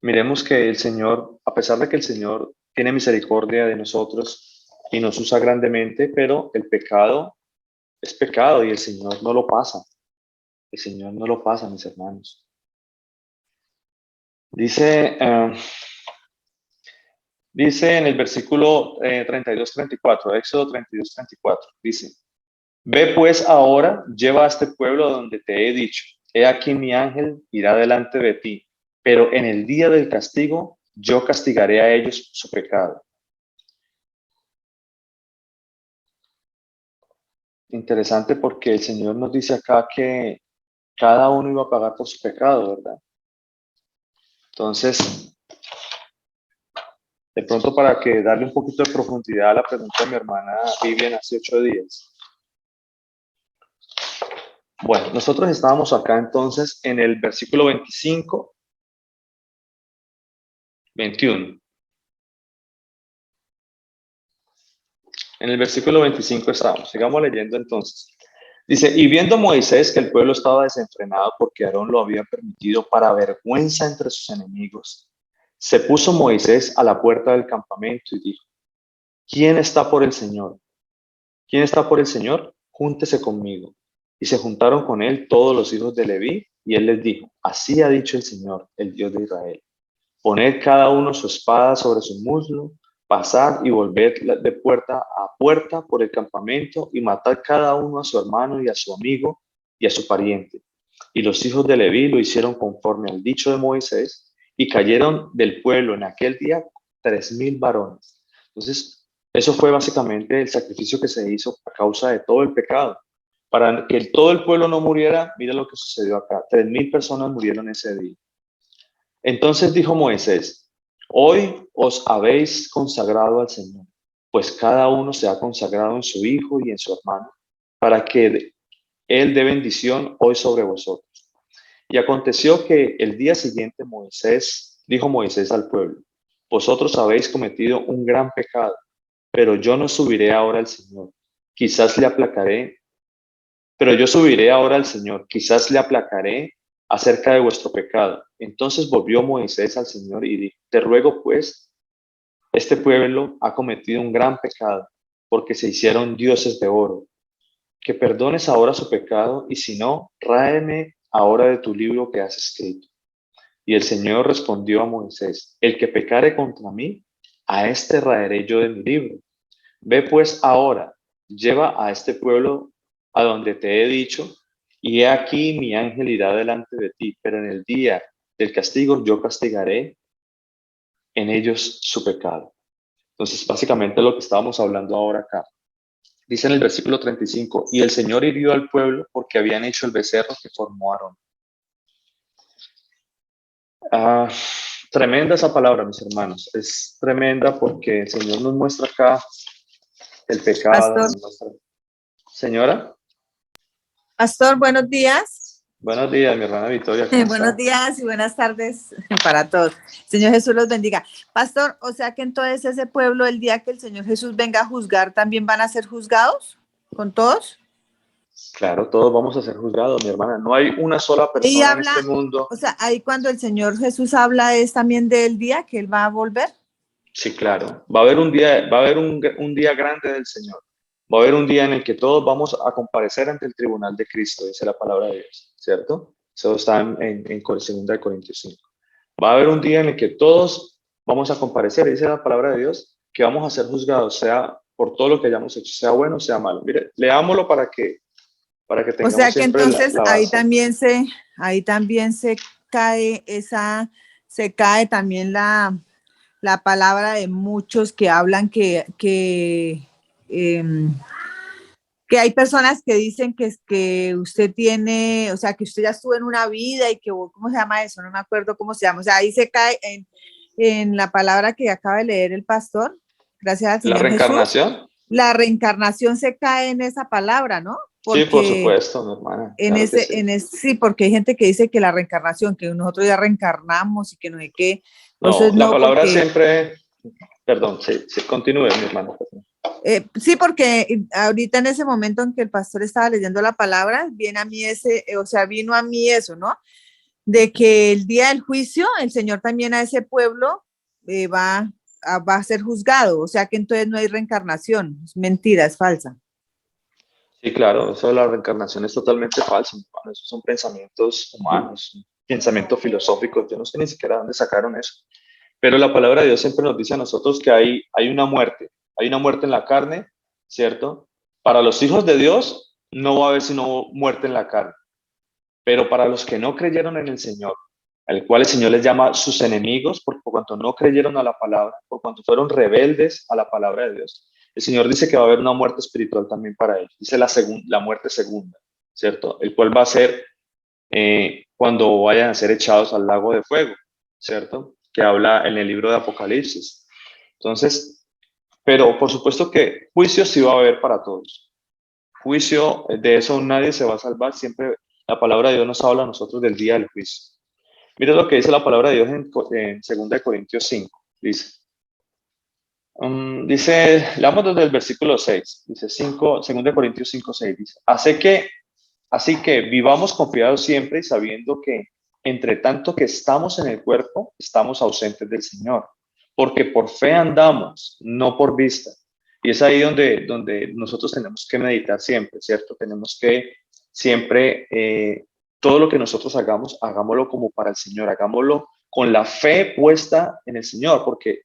miremos que el Señor, a pesar de que el Señor tiene misericordia de nosotros y nos usa grandemente, pero el pecado es pecado y el Señor no lo pasa. El Señor no lo pasa, mis hermanos. Dice en el versículo 32-34, Éxodo 32-34, dice, ve pues ahora, lleva a este pueblo donde te he dicho, he aquí mi ángel irá delante de ti, pero en el día del castigo yo castigaré a ellos su pecado. Interesante porque el Señor nos dice acá que cada uno iba a pagar por su pecado, ¿verdad? Entonces, de pronto para que darle un poquito de profundidad a la pregunta de mi hermana Vivian hace 8 días. Bueno, nosotros estábamos acá entonces en el versículo 25, 21. En el versículo 25 estamos. Sigamos leyendo entonces. Dice, y viendo Moisés que el pueblo estaba desenfrenado porque Aarón lo había permitido para vergüenza entre sus enemigos, se puso Moisés a la puerta del campamento y dijo, ¿quién está por el Señor? ¿Quién está por el Señor? Júntese conmigo. Y se juntaron con él todos los hijos de Leví, y él les dijo, así ha dicho el Señor, el Dios de Israel. Poned cada uno su espada sobre su muslo, pasad y volved de puerta a puerta por el campamento y matad cada uno a su hermano y a su amigo y a su pariente. Y los hijos de Leví lo hicieron conforme al dicho de Moisés y cayeron del pueblo en aquel día 3,000 varones. Entonces, eso fue básicamente el sacrificio que se hizo a causa de todo el pecado. Para que todo el pueblo no muriera, mira lo que sucedió acá. 3,000 personas murieron ese día. Entonces dijo Moisés, hoy os habéis consagrado al Señor, pues cada uno se ha consagrado en su hijo y en su hermano, para que él dé bendición hoy sobre vosotros. Y aconteció que el día siguiente dijo Moisés al pueblo, vosotros habéis cometido un gran pecado, pero yo no subiré ahora al Señor, quizás le aplacaré, pero yo subiré ahora al Señor, quizás le aplacaré acerca de vuestro pecado. Entonces volvió Moisés al Señor y dijo, te ruego pues, este pueblo ha cometido un gran pecado, porque se hicieron dioses de oro, que perdones ahora su pecado, y si no, ráeme ahora de tu libro que has escrito. Y el Señor respondió a Moisés, el que pecare contra mí, a este raeré yo de mi libro. Ve pues ahora, lleva a este pueblo a donde te he dicho, y he aquí mi ángel irá delante de ti, pero en el día del castigo yo castigaré en ellos su pecado. Entonces, básicamente lo que estábamos hablando ahora acá. Dice en el versículo 35, y el Señor hirió al pueblo porque habían hecho el becerro que formó Aarón. Tremenda esa palabra, mis hermanos. Es tremenda porque el Señor nos muestra acá el pecado. Pastor, Nos muestra... Señora, Pastor, buenos días. buenos días, mi hermana Victoria. ¿Cómo Buenos está? días y buenas tardes para todos. Señor Jesús los bendiga. Pastor, o sea que entonces ese pueblo, el día que el Señor Jesús venga a juzgar, ¿también van a ser juzgados con todos? Claro, todos vamos a ser juzgados, mi hermana. No hay una sola Y persona en habla, este mundo. o sea, ahí cuando el Señor Jesús habla es también del día que Él va a volver. Sí, claro. Va a haber un día, va a haber un día grande del Señor. Va a haber un día en el que todos vamos a comparecer ante el tribunal de Cristo, dice la palabra de Dios, ¿cierto? Eso está en 2 Corintios 5. Va a haber un día en el que todos vamos a comparecer, dice la palabra de Dios, que vamos a ser juzgados, sea por todo lo que hayamos hecho, sea bueno o sea malo. Mire, leámoslo para que O tengamos sea que siempre entonces la base. ahí también se cae se cae también la palabra de muchos que hablan que hay personas que dicen que usted tiene, o sea, que usted ya estuvo en una vida y que, ¿cómo se llama eso? No me acuerdo cómo se llama. O sea, ahí se cae en la palabra que acaba de leer el pastor, gracias al ¿La Señor Jesús. reencarnación? La reencarnación se cae en esa palabra, ¿no? Sí, por Porque supuesto, mi hermana. Claro que sí. sí, porque hay gente que dice que la reencarnación, que nosotros ya reencarnamos y que no sé qué. No, Entonces, la no, palabra porque siempre, perdón, sí, continúe, mi hermano. sí, porque ahorita en ese momento en que el pastor estaba leyendo la palabra, viene a mí o sea, vino a mí eso, ¿no? De que el día del juicio, el Señor también a ese pueblo va a ser juzgado, o sea que entonces no hay reencarnación, es mentira, es falsa. Sí, claro, eso de la reencarnación es totalmente falso, mi hermano. Esos son pensamientos humanos, pensamientos filosóficos. Yo no sé ni siquiera dónde sacaron eso. Pero la palabra de Dios siempre nos dice a nosotros que hay una muerte en la carne, ¿cierto? Para los hijos de Dios no va a haber sino muerte en la carne, pero para los que no creyeron en el Señor, al cual el Señor les llama sus enemigos, por cuanto no creyeron a la palabra, por cuanto fueron rebeldes a la palabra de Dios, el Señor dice que va a haber una muerte espiritual también para ellos, dice la muerte segunda, ¿cierto? El cual va a ser cuando vayan a ser echados al lago de fuego, ¿cierto? Que habla en el libro de Apocalipsis. Entonces, pero por supuesto que juicio sí va a haber para todos. Juicio, de eso nadie se va a salvar. Siempre la palabra de Dios nos habla a nosotros del día del juicio. Mira lo que dice la palabra de Dios en 2 Corintios 5. Dice, leamos desde el versículo 6. Dice 2 Corintios 5, 6. Dice, Así que vivamos confiados siempre y sabiendo que entre tanto que estamos en el cuerpo, estamos ausentes del Señor, porque por fe andamos, no por vista. Y es ahí donde nosotros tenemos que meditar siempre, ¿cierto? Tenemos que siempre, todo lo que nosotros hagamos, hagámoslo como para el Señor, hagámoslo con la fe puesta en el Señor, porque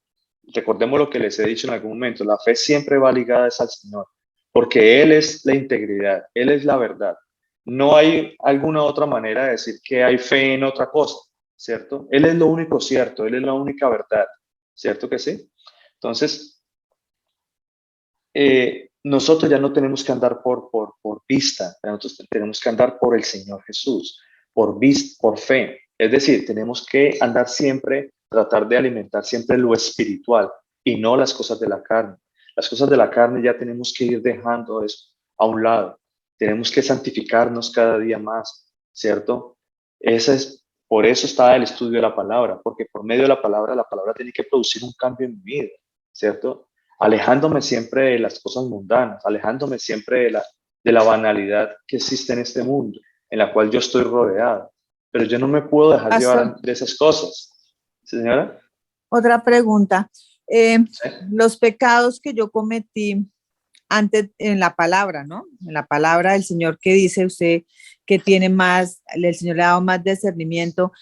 recordemos lo que les he dicho en algún momento, la fe siempre va ligada al Señor, porque Él es la integridad, Él es la verdad. No hay alguna otra manera de decir que hay fe en otra cosa, ¿cierto? Él es lo único cierto, Él es la única verdad, ¿cierto que sí? Entonces, nosotros ya no tenemos que andar por vista, nosotros tenemos que andar por el Señor Jesús, por fe. Es decir, tenemos que andar siempre, tratar de alimentar siempre lo espiritual y no las cosas de la carne. Las cosas de la carne ya tenemos que ir dejando eso a un lado. Tenemos que santificarnos cada día más, ¿cierto? Por eso está el estudio de la palabra, porque por medio de la palabra tiene que producir un cambio en mi vida, ¿cierto? Alejándome siempre de las cosas mundanas, alejándome siempre de la banalidad que existe en este mundo, en la cual yo estoy rodeado. Pero yo no me puedo dejar Pastor, llevar de esas cosas. Señora. otra pregunta. ¿Sí? Los pecados que yo cometí antes en la palabra, ¿no? En la palabra del Señor que dice usted que tiene más, el Señor le ha dado más discernimiento.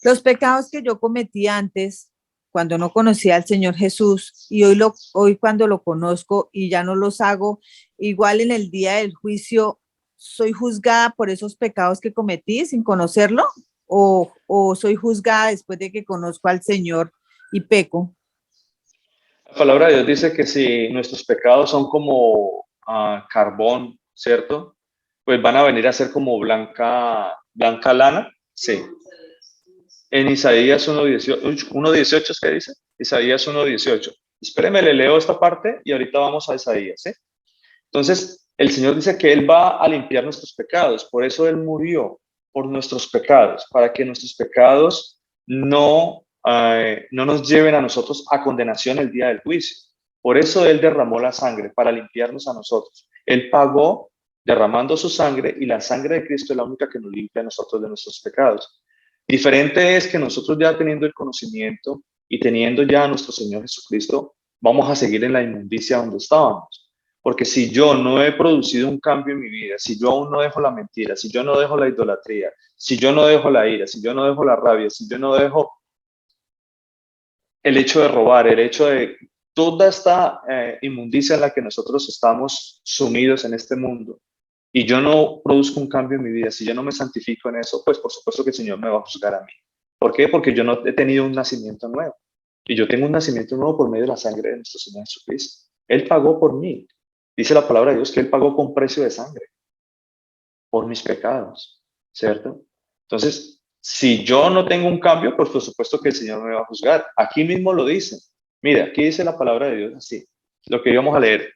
Los pecados que yo cometí antes, cuando no conocía al Señor Jesús, y hoy cuando lo conozco y ya no los hago, igual en el día del juicio, ¿soy juzgada por esos pecados que cometí sin conocerlo? ¿O soy juzgada después de que conozco al Señor y peco? palabra de Dios dice que si nuestros pecados son como carbón, ¿cierto? Pues van a venir a ser como blanca lana. Sí. En Isaías 1:18, ¿qué dice? Isaías 1:18. Espéreme, le leo esta parte y ahorita vamos a Isaías, ¿sí? Entonces, el Señor dice que Él va a limpiar nuestros pecados. Por eso Él murió por nuestros pecados, para que nuestros pecados no nos lleven a nosotros a condenación el día del juicio. Por eso Él derramó la sangre, para limpiarnos a nosotros. Él pagó derramando su sangre y la sangre de Cristo es la única que nos limpia a nosotros de nuestros pecados. Diferente es que nosotros ya teniendo el conocimiento y teniendo ya a nuestro Señor Jesucristo, vamos a seguir en la inmundicia donde estábamos. Porque si yo no he producido un cambio en mi vida, si yo aún no dejo la mentira, si yo no dejo la idolatría, si yo no dejo la ira, si yo no dejo la rabia, si yo no dejo el hecho de robar, el hecho de toda esta inmundicia en la que nosotros estamos sumidos en este mundo, y yo no produzco un cambio en mi vida, si yo no me santifico en eso, pues por supuesto que el Señor me va a juzgar a mí. ¿Por qué? Porque yo no he tenido un nacimiento nuevo. Y yo tengo un nacimiento nuevo por medio de la sangre de nuestro Señor Jesucristo. Él pagó por mí. Dice la palabra de Dios que Él pagó con precio de sangre por mis pecados, ¿cierto? Entonces, si yo no tengo un cambio, pues por supuesto que el Señor me va a juzgar. Aquí mismo lo dice. Mira, aquí dice la palabra de Dios así, lo que íbamos a leer.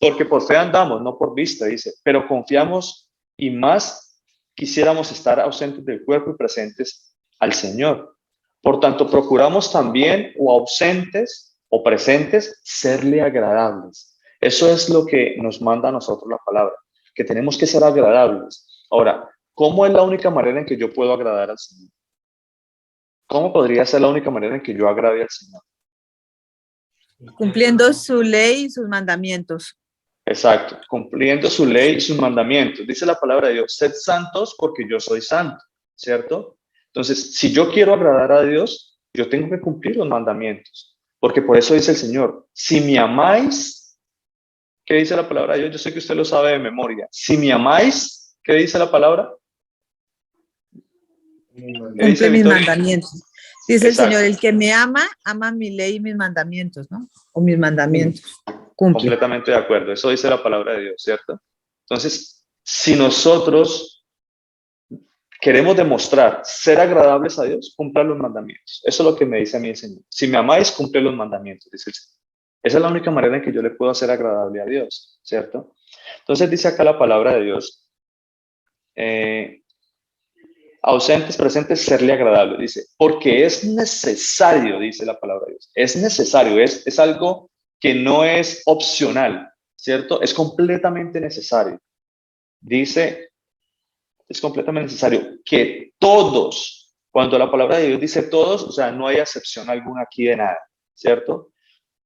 Porque por fe andamos, no por vista, dice, pero confiamos y más quisiéramos estar ausentes del cuerpo y presentes al Señor. Por tanto, procuramos también, o ausentes o presentes, serle agradables. Eso es lo que nos manda a nosotros la palabra, que tenemos que ser agradables. Ahora, ¿cómo es la única manera en que yo puedo agradar al Señor? ¿Cómo podría ser la única manera en que yo agrade al Señor? Cumpliendo su ley y sus mandamientos. Exacto, cumpliendo su ley y sus mandamientos. Dice la palabra de Dios, sed santos porque yo soy santo, ¿cierto? Entonces, si yo quiero agradar a Dios, yo tengo que cumplir los mandamientos, porque por eso dice el Señor, si me amáis, ¿qué dice la palabra de Dios? Yo sé que usted lo sabe de memoria. Si me amáis, ¿qué dice la palabra? Cumple mis mandamientos. Dice Exacto. el Señor, el que me ama, ama mi ley y mis mandamientos, ¿no? O mis mandamientos. Cumple. Completamente de acuerdo. Eso dice la palabra de Dios, ¿cierto? Entonces, si nosotros queremos demostrar ser agradables a Dios, cumplan los mandamientos. Eso es lo que me dice a mí el Señor. Si me amáis, cumple los mandamientos, dice el Señor. Esa es la única manera en que yo le puedo hacer agradable a Dios, ¿cierto? Entonces dice acá la palabra de Dios, ausentes, presentes, serle agradable. Dice, porque es necesario, dice la palabra de Dios. Es necesario, es algo que no es opcional, ¿cierto? Es completamente necesario. Dice, es completamente necesario que todos, cuando la palabra de Dios dice todos, o sea, no hay excepción alguna aquí de nada, ¿cierto?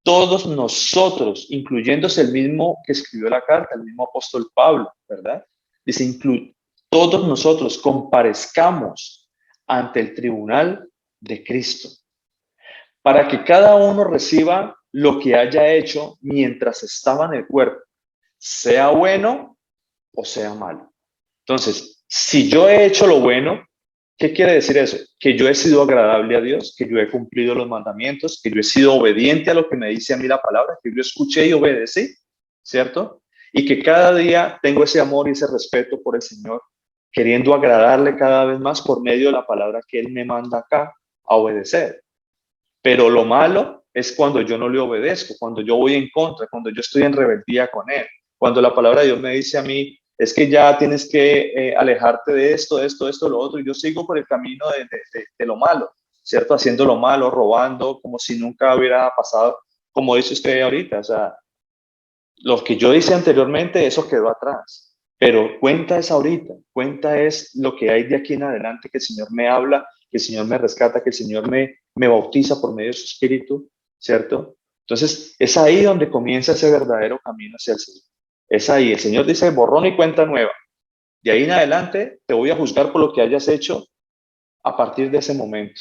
Todos nosotros, incluyéndose el mismo que escribió la carta, el mismo apóstol Pablo, ¿verdad? Dice, todos nosotros comparezcamos ante el tribunal de Cristo, para que cada uno reciba lo que haya hecho mientras estaba en el cuerpo, sea bueno o sea malo. Entonces, si yo he hecho lo bueno, ¿qué quiere decir eso? Que yo he sido agradable a Dios, que yo he cumplido los mandamientos, que yo he sido obediente a lo que me dice a mí la palabra, que yo escuché y obedecí, ¿cierto? Y que cada día tengo ese amor y ese respeto por el Señor, queriendo agradarle cada vez más por medio de la palabra que Él me manda acá a obedecer. Pero lo malo es cuando yo no le obedezco, cuando yo voy en contra, cuando yo estoy en rebeldía con Él, cuando la palabra de Dios me dice a mí, es que ya tienes que alejarte de esto, lo otro, y yo sigo por el camino de lo malo, ¿cierto? Haciendo lo malo, robando, como si nunca hubiera pasado, como dice usted ahorita, o sea, lo que yo hice anteriormente, eso quedó atrás, pero cuenta es ahorita, cuenta es lo que hay de aquí en adelante, que el Señor me habla, que el Señor me rescata, que el Señor me bautiza por medio de su Espíritu, ¿cierto? Entonces, es ahí donde comienza ese verdadero camino hacia el Señor. Es ahí, el Señor dice, borrón y cuenta nueva. De ahí en adelante te voy a juzgar por lo que hayas hecho a partir de ese momento.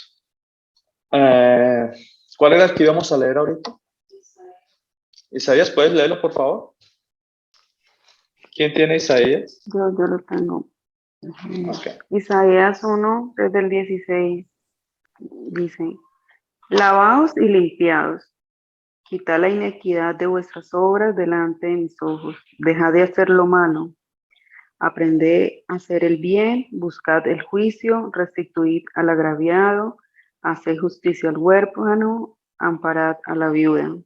¿Cuál era el que íbamos a leer ahorita? Isaías, ¿puedes leerlo, por favor? ¿Quién tiene Isaías? Yo lo tengo. Okay. Isaías 1, desde el 16, dice, lavaos y limpiaos, Quitad la iniquidad de vuestras obras delante de mis ojos. Dejad de hacer lo malo. Aprended a hacer el bien, buscad el juicio, restituid al agraviado, haced justicia al huérfano, amparad a la viuda.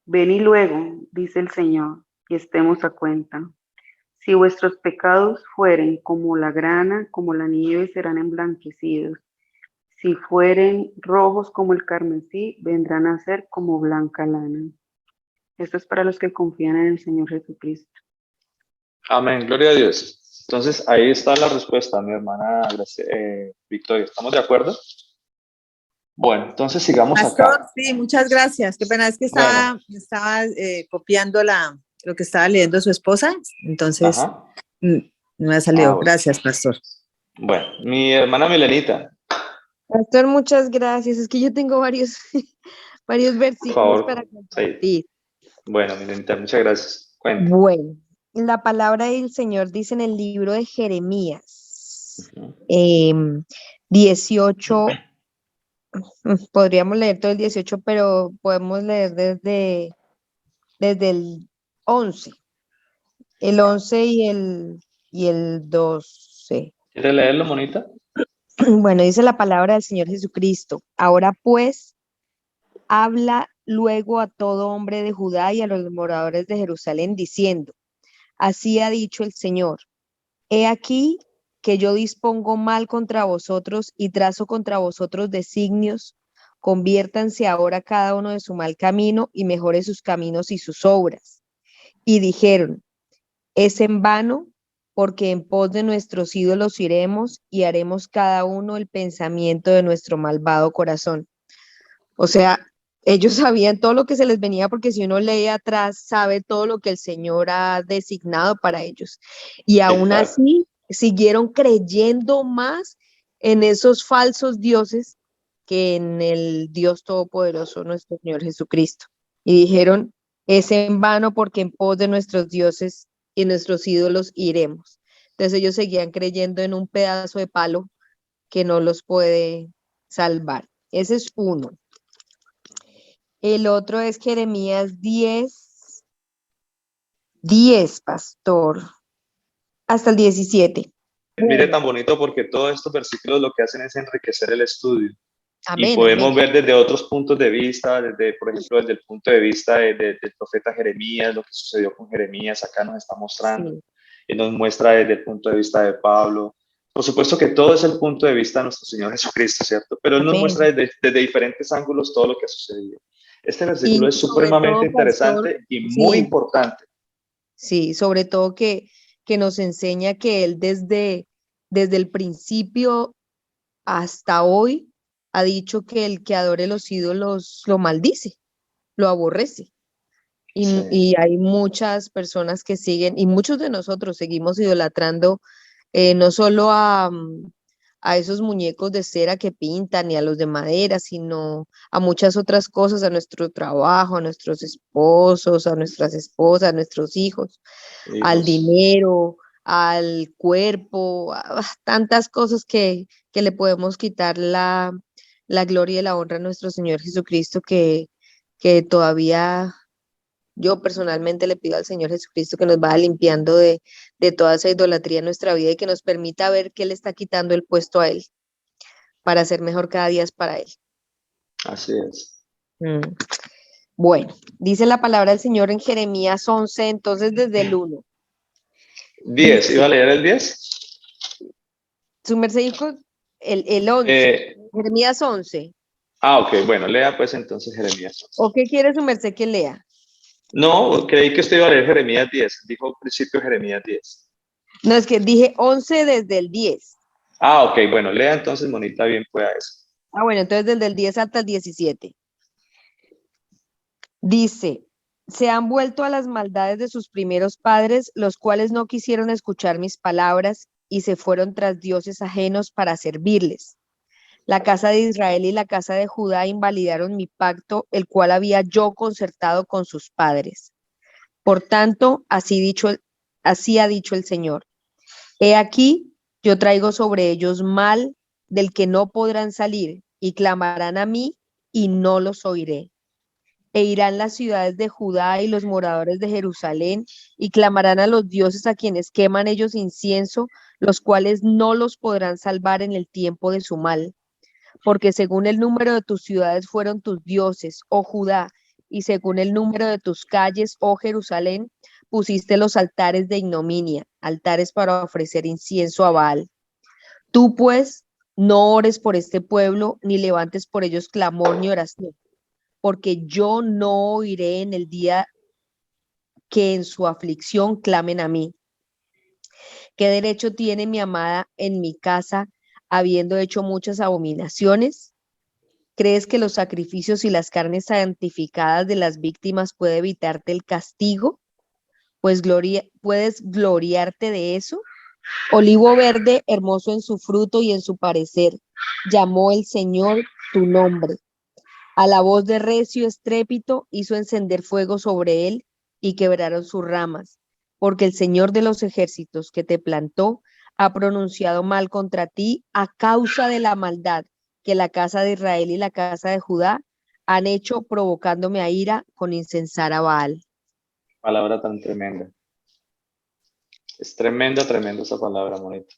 Venid luego, dice el Señor, y estemos a cuenta. Si vuestros pecados fueren como la grana, como la nieve, serán emblanquecidos. Si fueren rojos como el carmesí, vendrán a ser como blanca lana. Esto es para los que confían en el Señor Jesucristo. Amén, gloria a Dios. Entonces, ahí está la respuesta, mi hermana Victoria. ¿Estamos de acuerdo? Bueno, entonces sigamos Pastor, acá. sí, muchas gracias. Qué pena, es que Bueno. estaba copiando lo que estaba leyendo su esposa, entonces Ajá. no me ha salido. Bueno. Gracias, pastor. Bueno, mi hermana Milenita, Pastor, muchas gracias. Es que yo tengo varios, varios por versículos favor. para Sí. compartir. Bueno, Milenita, muchas gracias. Cuenta. Bueno, la palabra del Señor dice en el libro de Jeremías, Ujú. 18, podríamos leer todo el 18, pero podemos leer desde el 11, el 11 y el 12. ¿Quieres leerlo, monita? Bueno, dice la palabra del Señor Jesucristo. Ahora pues, habla luego a todo hombre de Judá y a los moradores de Jerusalén, diciendo: Así ha dicho el Señor: He aquí que yo dispongo mal contra vosotros y trazo contra vosotros designios. Conviértanse ahora cada uno de su mal camino y mejore sus caminos y sus obras. Y dijeron: Es en vano, porque en pos de nuestros ídolos iremos y haremos cada uno el pensamiento de nuestro malvado corazón. O sea, ellos sabían todo lo que se les venía, porque si uno lee atrás, sabe todo lo que el Señor ha designado para ellos. Y aún Exacto. así, siguieron creyendo más en esos falsos dioses que en el Dios Todopoderoso, nuestro Señor Jesucristo. Y dijeron: es en vano, porque en pos de nuestros dioses y nuestros ídolos iremos. Entonces ellos seguían creyendo en un pedazo de palo que no los puede salvar. Ese es uno. El otro es Jeremías 10, pastor, hasta el 17. Mire, tan bonito porque todos estos versículos lo que hacen es enriquecer el estudio. Y Amén, podemos amén. ver desde otros puntos de vista, desde, por ejemplo, desde el punto de vista del profeta Jeremías, lo que sucedió con Jeremías, acá nos está mostrando. Sí. Y nos muestra desde el punto de vista de Pablo. Por supuesto que todo es el punto de vista de nuestro Señor Jesucristo, ¿cierto? Pero Él nos Amén. muestra desde diferentes ángulos todo lo que ha sucedido. Este versículo Y es sobre supremamente todo, pastor, interesante y muy sí, importante. sí, sobre todo que nos enseña que Él desde el principio hasta hoy ha dicho que el que adore los ídolos lo maldice, lo aborrece. Y, Sí. y hay muchas personas que siguen, y muchos de nosotros seguimos idolatrando no solo a esos muñecos de cera que pintan y a los de madera, sino a muchas otras cosas, a nuestro trabajo, a nuestros esposos, a nuestras esposas, a nuestros hijos, al Hijos. dinero, al cuerpo, a tantas cosas que le podemos quitar la gloria y la honra a nuestro Señor Jesucristo, que todavía yo personalmente le pido al Señor Jesucristo que nos vaya limpiando de toda esa idolatría en nuestra vida y que nos permita ver que Él está quitando el puesto a Él para ser mejor cada día es para Él. Así es. Bueno, dice la palabra del Señor en Jeremías 11, entonces desde el 1. 10, Dice, ¿iba a leer el 10? su merced dijo el 11, Jeremías 11. Ok, bueno, lea pues entonces Jeremías. ¿O qué quiere su merced que lea? No, creí que usted iba a leer Jeremías 10, dijo al principio Jeremías 10. No, es que dije 11 desde el 10. Ok, bueno, lea entonces, monita, bien pueda eso. Bueno, entonces desde el 10 hasta el 17. Dice: se han vuelto a las maldades de sus primeros padres, los cuales no quisieron escuchar mis palabras y se fueron tras dioses ajenos para servirles. La casa de Israel y la casa de Judá invalidaron mi pacto, el cual había yo concertado con sus padres. Por tanto, así ha dicho el Señor: he aquí, yo traigo sobre ellos mal del que no podrán salir, y clamarán a mí y no los oiré. E irán las ciudades de Judá y los moradores de Jerusalén y clamarán a los dioses a quienes queman ellos incienso, los cuales no los podrán salvar en el tiempo de su mal. Porque según el número de tus ciudades fueron tus dioses, oh Judá, y según el número de tus calles, oh Jerusalén, pusiste los altares de ignominia, altares para ofrecer incienso a Baal. Tú pues no ores por este pueblo, ni levantes por ellos clamor ni oración, porque yo no oiré en el día que en su aflicción clamen a mí. ¿Qué derecho tiene mi amada en mi casa, habiendo hecho muchas abominaciones? ¿Crees que los sacrificios y las carnes santificadas de las víctimas puede evitarte el castigo? Pues puedes gloriarte de eso. Olivo verde, hermoso en su fruto y en su parecer, llamó el Señor tu nombre. A la voz de recio estrépito hizo encender fuego sobre él y quebraron sus ramas, porque el Señor de los ejércitos que te plantó ha pronunciado mal contra ti a causa de la maldad que la casa de Israel y la casa de Judá han hecho, provocándome a ira con incensar a Baal. Palabra tan tremenda. Es tremenda, tremenda esa palabra, Monita.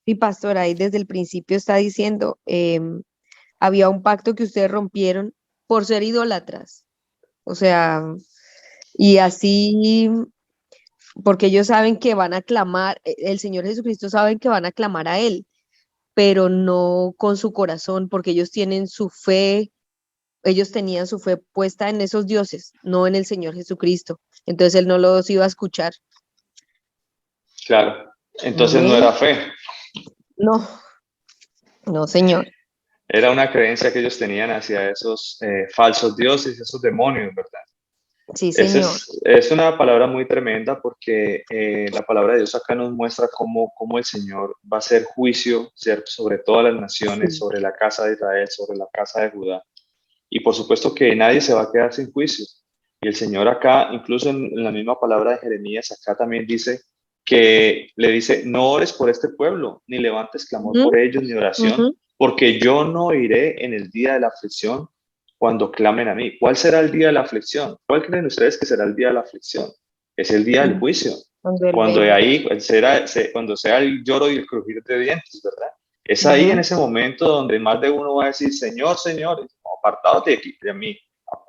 Y pastor, ahí desde el principio está diciendo, había un pacto que ustedes rompieron por ser idólatras. O sea, y así, porque ellos saben que van a clamar, el Señor Jesucristo saben que van a clamar a Él, pero no con su corazón, porque ellos tienen su fe, ellos tenían su fe puesta en esos dioses, no en el Señor Jesucristo. Entonces Él no los iba a escuchar. Claro. Entonces no No, era fe, no, no, Señor. era una creencia que ellos tenían hacia esos falsos dioses, esos demonios, ¿verdad? Sí, Esa Señor. es una palabra muy tremenda porque la palabra de Dios acá nos muestra cómo el Señor va a hacer juicio, ¿cierto?, sobre todas las naciones, Sí. sobre la casa de Israel, sobre la casa de Judá. Y por supuesto que nadie se va a quedar sin juicio. Y el Señor acá, incluso en la misma palabra de Jeremías, acá también dice que le dice, no ores por este pueblo, ni levantes clamor por ellos, ni oración, porque yo no iré en el día de la aflicción cuando clamen a mí. ¿Cuál será el día de la aflicción? ¿Cuál creen ustedes que será el día de la aflicción? Es el día del juicio. Cuando de ahí cuando sea el lloro y el crujir de dientes, ¿verdad? Es ahí en ese momento donde más de uno va a decir, Señor, Señor, apartados de aquí, de mí,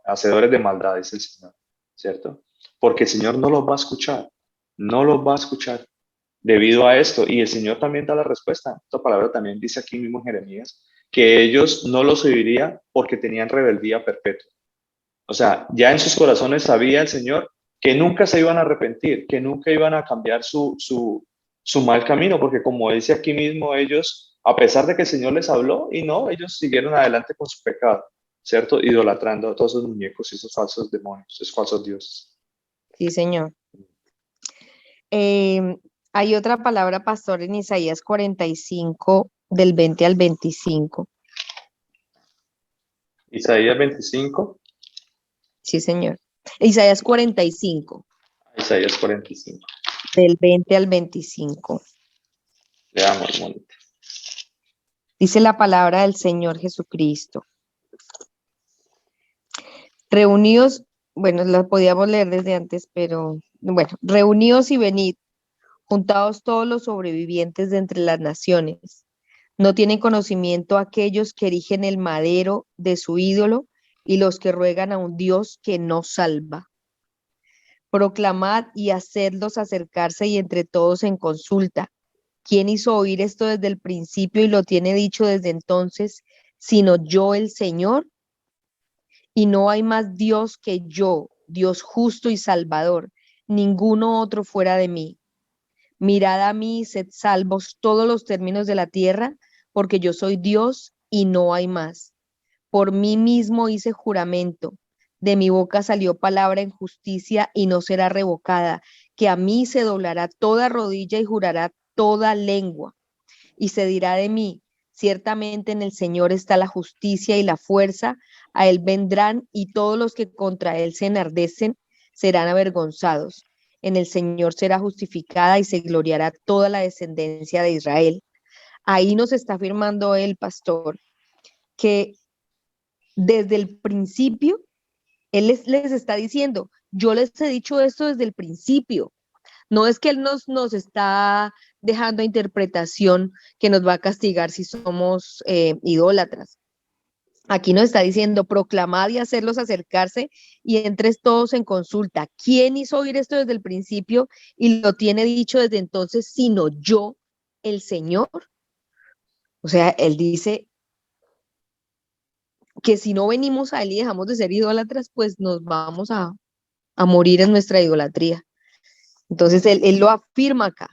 hacedores de maldad, dice el Señor, ¿cierto? Porque el Señor no los va a escuchar, no los va a escuchar debido a esto. Y el Señor también da la respuesta. Esta palabra también dice aquí mismo en Jeremías, que ellos no los oirían porque tenían rebeldía perpetua. O sea, ya en sus corazones sabía el Señor que nunca se iban a arrepentir, que nunca iban a cambiar su mal camino, porque como dice aquí mismo, ellos, a pesar de que el Señor les habló, y no, ellos siguieron adelante con su pecado, ¿cierto? Idolatrando a todos esos muñecos y esos falsos demonios, esos falsos dioses. Sí, Señor. Hay otra palabra, pastor, en Isaías 45, del 20 al 25. Isaías 25. Sí, Señor. Isaías 45, Isaías 45. del 20 al 25. Leamos, Mónica. Dice la palabra del Señor Jesucristo. Reunidos, bueno, la podíamos leer desde antes, pero bueno, reunidos y venid, juntados todos los sobrevivientes de entre las naciones. No tienen conocimiento aquellos que erigen el madero de su ídolo y los que ruegan a un Dios que no salva. Proclamad y hacedlos acercarse y entre todos en consulta. ¿Quién hizo oír esto desde el principio y lo tiene dicho desde entonces, sino yo el Señor? Y no hay más Dios que yo, Dios justo y salvador, ninguno otro fuera de mí. Mirad a mí y sed salvos todos los términos de la tierra, porque yo soy Dios y no hay más. Por mí mismo hice juramento, de mi boca salió palabra en justicia y no será revocada, que a mí se doblará toda rodilla y jurará toda lengua. Y se dirá de mí, ciertamente en el Señor está la justicia y la fuerza, a Él vendrán y todos los que contra Él se enardecen serán avergonzados. En el Señor será justificada y se gloriará toda la descendencia de Israel. Ahí nos está afirmando el pastor que desde el principio Él les está diciendo, yo les he dicho esto desde el principio. No es que Él nos está dejando a interpretación que nos va a castigar si somos idólatras. Aquí nos está diciendo, proclamad y hacerlos acercarse y entres todos en consulta. ¿Quién hizo oír esto desde el principio y lo tiene dicho desde entonces, sino yo, el Señor? O sea, Él dice que si no venimos a Él y dejamos de ser idólatras, pues nos vamos a morir en nuestra idolatría. Entonces, él lo afirma acá,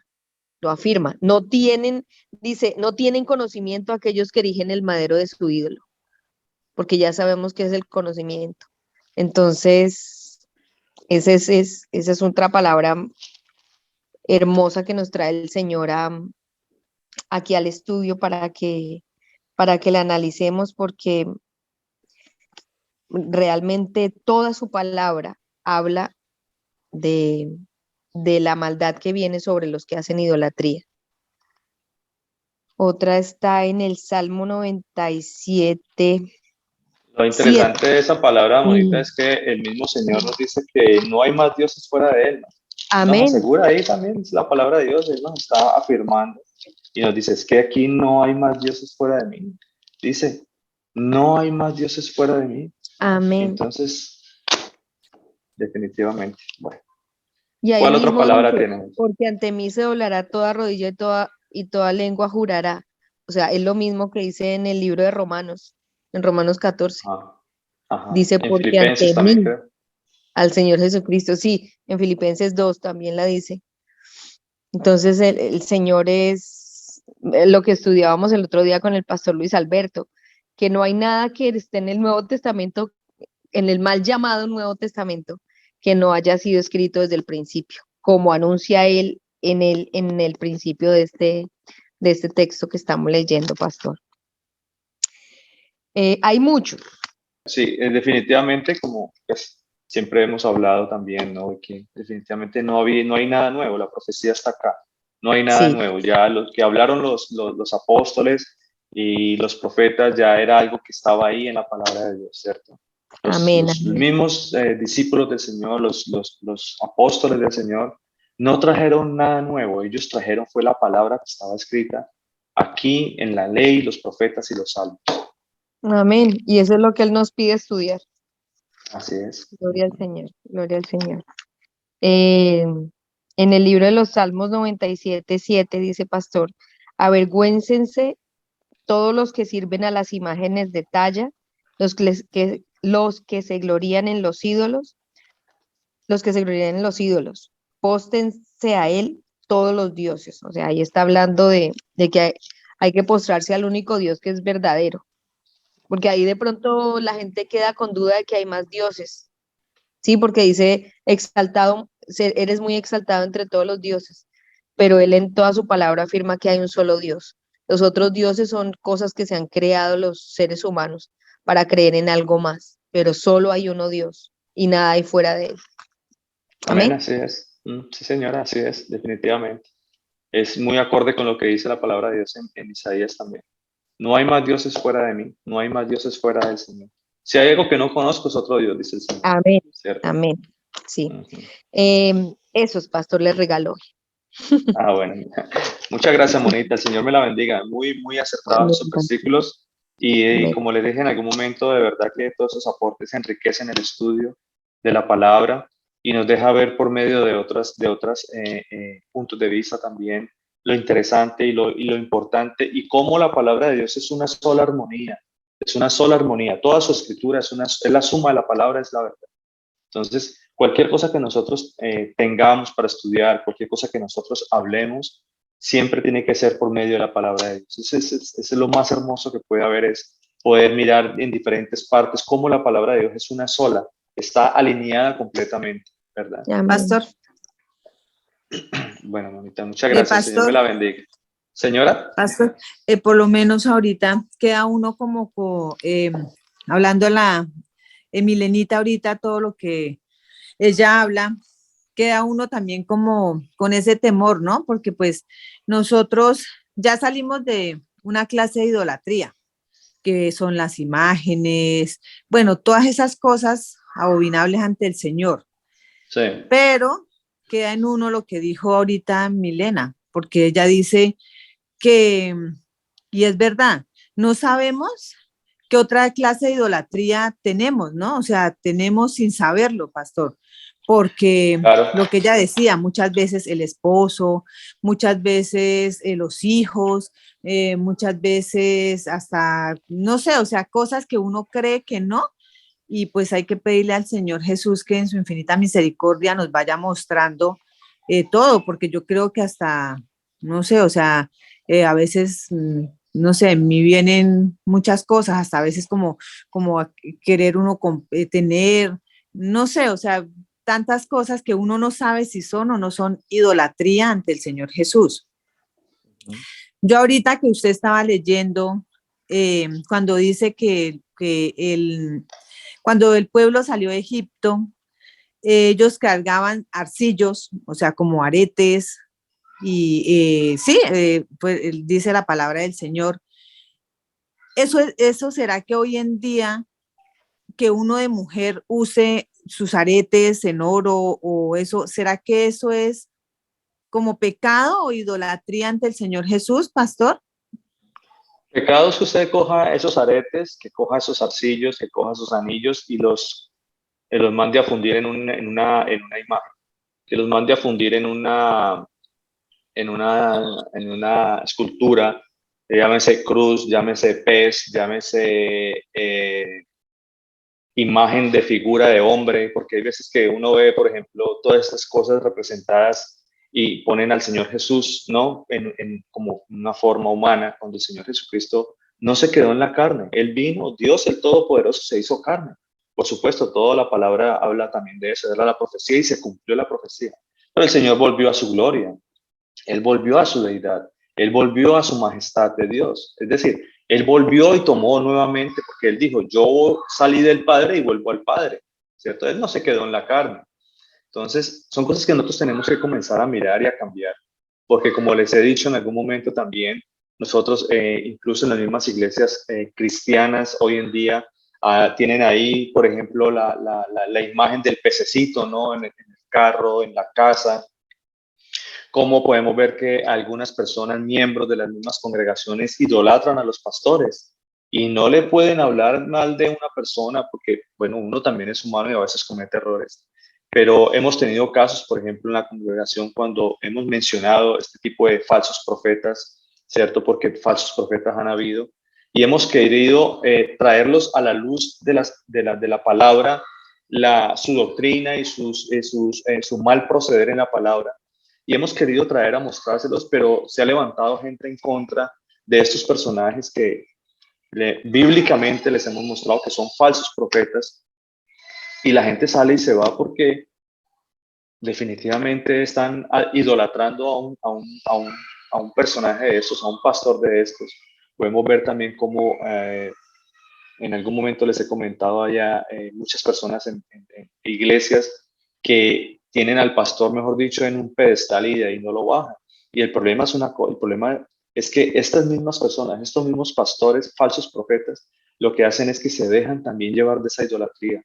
lo afirma. No tienen, dice, no tienen conocimiento aquellos que erigen el madero de su ídolo, porque ya sabemos qué es el conocimiento. Entonces, esa es otra palabra hermosa que nos trae el Señor aquí al estudio para que la analicemos, porque realmente toda su palabra habla de la maldad que viene sobre los que hacen idolatría. Otra está en el Salmo 97. Lo interesante de esa palabra bonita es que el mismo Señor nos dice que no hay más dioses fuera de Él, ¿no? Amén. Nos asegura ahí también es la palabra de Dios, Él nos está afirmando y nos dice, es que aquí no hay más dioses fuera de mí. Dice, no hay más dioses fuera de mí. Amén. Entonces, definitivamente, bueno. Y ahí ¿Cuál otra mismo palabra dice, tenemos? porque ante mí se doblará toda rodilla y toda lengua jurará. O sea, es lo mismo que dice en el libro de Romanos, en Romanos 14. Ajá. Dice, En porque Filipenses ante también mí, creo. al Señor Jesucristo. Sí, en Filipenses 2 también la dice. Entonces, el Señor es lo que estudiábamos el otro día con el pastor Luis Alberto, que no hay nada que esté en el Nuevo Testamento, en el mal llamado Nuevo Testamento, que no haya sido escrito desde el principio, como anuncia él en el principio de este texto que estamos leyendo, pastor. Hay mucho. Sí, definitivamente, como pues, siempre hemos hablado también, ¿no? Que definitivamente no hay nada nuevo, la profecía está acá, no hay nada Sí, nuevo. Ya los que hablaron los apóstoles y los profetas ya era algo que estaba ahí en la palabra de Dios, ¿cierto? amén, Los amén. mismos discípulos del Señor, los apóstoles del Señor, no trajeron nada nuevo, ellos trajeron fue la palabra que estaba escrita aquí en la ley, los profetas y los salmos. Amén. Y eso es lo que Él nos pide estudiar. Así es. Gloria al Señor, gloria al Señor. Eh, en el libro de los Salmos 97:7 dice, pastor, avergüéncense todos los que sirven a las imágenes de talla, los que se glorían en los ídolos, póstense a él todos los dioses. O sea, ahí está hablando de que hay que postrarse al único Dios que es verdadero, porque ahí de pronto la gente queda con duda de que hay más dioses, ¿sí? Porque dice, exaltado, eres muy exaltado entre todos los dioses, pero él en toda su palabra afirma que hay un solo Dios. Los otros dioses son cosas que se han creado los seres humanos para creer en algo más, pero solo hay uno Dios y nada hay fuera de él. Amén, Amén. así es. Sí, señora, así es, definitivamente. Es muy acorde con lo que dice la palabra de Dios en Isaías también. No hay más dioses fuera de mí, no hay más dioses fuera del Señor. Si hay algo que no conozco es otro Dios, dice el Señor. Amén. ¿Cierto? Amén. Sí. Uh-huh. Eso es, pastor, le regaló. Bueno. Muchas gracias, Monita. El Señor me la bendiga. Muy, muy acertados Amén, esos pastor. versículos. Y Amén. como les dije en algún momento, de verdad que todos esos aportes enriquecen el estudio de la palabra y nos deja ver por medio de otras puntos de vista también lo interesante y lo importante y cómo la palabra de Dios es una sola armonía. Es una sola armonía. Toda su escritura es la suma de la palabra, es la verdad. Entonces, cualquier cosa que nosotros tengamos para estudiar, cualquier cosa que nosotros hablemos, siempre tiene que ser por medio de la palabra de Dios. Ese es lo más hermoso que puede haber, es poder mirar en diferentes partes cómo la palabra de Dios es una sola, está alineada completamente, ¿verdad? Amén. Pastor, Bueno, mamita, muchas gracias. Señor me pastor, la bendiga. Señora. pastor, por lo menos ahorita queda uno hablando la Milenita ahorita, todo lo que ella habla, queda uno también como con ese temor, ¿no? Porque pues nosotros ya salimos de una clase de idolatría, que son las imágenes, bueno, todas esas cosas abominables ante el Señor. Sí, Pero queda en uno lo que dijo ahorita Milena, porque ella dice que, y es verdad, no sabemos qué otra clase de idolatría tenemos, ¿no? O sea, tenemos sin saberlo, pastor, porque claro. lo que ella decía, muchas veces el esposo, muchas veces los hijos, muchas veces hasta, no sé, o sea, cosas que uno cree que no, y pues hay que pedirle al Señor Jesús que en su infinita misericordia nos vaya mostrando todo, porque yo creo que hasta, no sé, o sea, a veces, no sé, en mí vienen muchas cosas, hasta a veces como a querer uno tener, no sé, o sea, tantas cosas que uno no sabe si son o no son idolatría ante el Señor Jesús. Yo ahorita que usted estaba leyendo, cuando dice cuando el pueblo salió de Egipto, ellos cargaban arcillos, o sea, como aretes, y sí, pues dice la palabra del Señor. Eso será que hoy en día que uno de mujer use sus aretes en oro o eso, ¿será que eso es como pecado o idolatría ante el Señor Jesús, pastor? Pecado es que usted coja esos aretes, que coja esos arcillos, que coja esos anillos y los mande a fundir en una imagen, que los mande a fundir en una escultura, llámese cruz, llámese pez, llámese imagen de figura de hombre, porque hay veces que uno ve, por ejemplo, todas estas cosas representadas y ponen al Señor Jesús, ¿no? Como una forma humana, cuando el Señor Jesucristo no se quedó en la carne. Él vino, Dios el Todopoderoso se hizo carne. Por supuesto, toda la palabra habla también de eso, era la profecía y se cumplió la profecía. Pero el Señor volvió a su gloria. Él volvió a su deidad, él volvió a su majestad de Dios. Es decir, él volvió y tomó nuevamente, porque él dijo, yo salí del Padre y vuelvo al Padre, ¿cierto? Él no se quedó en la carne. Entonces, son cosas que nosotros tenemos que comenzar a mirar y a cambiar, porque como les he dicho en algún momento también, nosotros, incluso en las mismas iglesias cristianas hoy en día, tienen ahí, por ejemplo, la imagen del pececito, ¿no? En el carro, en la casa, cómo podemos ver que algunas personas, miembros de las mismas congregaciones, idolatran a los pastores y no le pueden hablar mal de una persona porque, bueno, uno también es humano y a veces comete errores. Pero hemos tenido casos, por ejemplo, en la congregación cuando hemos mencionado este tipo de falsos profetas, ¿cierto? Porque falsos profetas han habido y hemos querido traerlos a la luz de la palabra, su doctrina y su mal proceder en la palabra y hemos querido traer a mostrárselos, pero se ha levantado gente en contra de estos personajes que bíblicamente les hemos mostrado que son falsos profetas y la gente sale y se va porque definitivamente están idolatrando a un personaje de estos, a un pastor de estos. Podemos ver también cómo en algún momento les he comentado allá muchas personas en iglesias que tienen al pastor, mejor dicho, en un pedestal y de ahí no lo bajan. Y el problema es que estas mismas personas, estos mismos pastores, falsos profetas, lo que hacen es que se dejan también llevar de esa idolatría,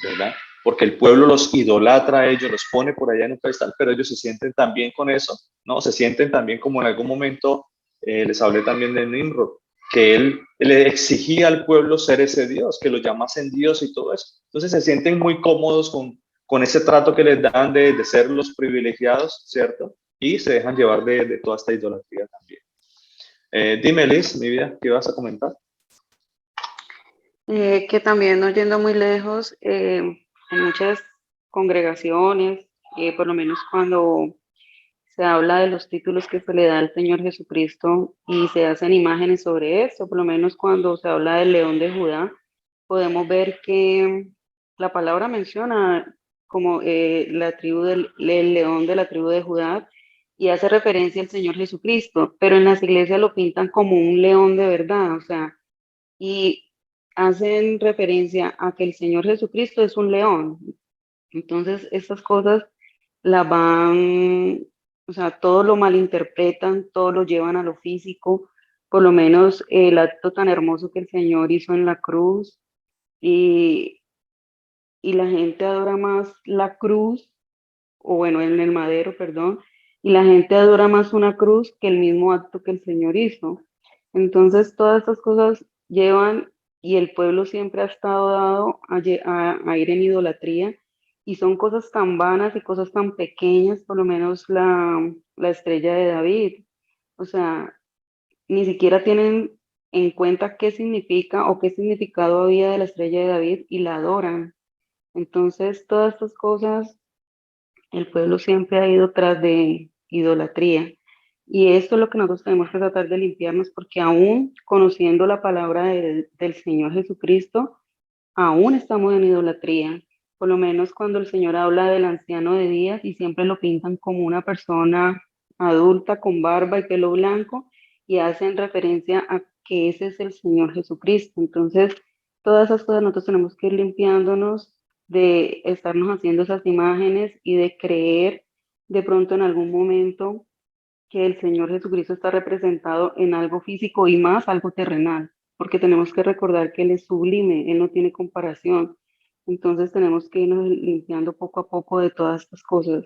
¿verdad? Porque el pueblo los idolatra a ellos, los pone por allá en un pedestal, pero ellos se sienten también con eso, ¿no? Se sienten también como en algún momento, les hablé también de Nimrod, que él le exigía al pueblo ser ese Dios, que lo llamasen Dios y todo eso. Entonces se sienten muy cómodos con ese trato que les dan de ser los privilegiados, ¿cierto? Y se dejan llevar de toda esta idolatría también. Dime, Liz, mi vida, ¿qué vas a comentar? Que también no yendo muy lejos, en muchas congregaciones, por lo menos cuando se habla de los títulos que se le da al Señor Jesucristo y se hacen imágenes sobre esto, por lo menos cuando se habla del león de Judá, podemos ver que la palabra menciona como el león de la tribu de Judá y hace referencia al Señor Jesucristo, pero en las iglesias lo pintan como un león de verdad, o sea, y hacen referencia a que el Señor Jesucristo es un león. Entonces, estas cosas las van, o sea, todo lo malinterpretan, todo lo llevan a lo físico, por lo menos el acto tan hermoso que el Señor hizo en la cruz y y la gente adora más la cruz, o bueno, en el madero, perdón, y la gente adora más una cruz que el mismo acto que el Señor hizo. Entonces, todas estas cosas llevan, y el pueblo siempre ha estado dado a ir en idolatría, y son cosas tan vanas y cosas tan pequeñas, por lo menos la estrella de David. O sea, ni siquiera tienen en cuenta qué significa o qué significado había de la estrella de David y la adoran. Entonces, todas estas cosas, el pueblo siempre ha ido tras de idolatría. Y esto es lo que nosotros tenemos que tratar de limpiarnos, porque aún conociendo la palabra del Señor Jesucristo, aún estamos en idolatría. Por lo menos cuando el Señor habla del anciano de días y siempre lo pintan como una persona adulta con barba y pelo blanco y hacen referencia a que ese es el Señor Jesucristo. Entonces, todas esas cosas nosotros tenemos que ir limpiándonos de estarnos haciendo esas imágenes y de creer de pronto en algún momento que el Señor Jesucristo está representado en algo físico y más algo terrenal, porque tenemos que recordar que Él es sublime, Él no tiene comparación. Entonces tenemos que irnos limpiando poco a poco de todas estas cosas.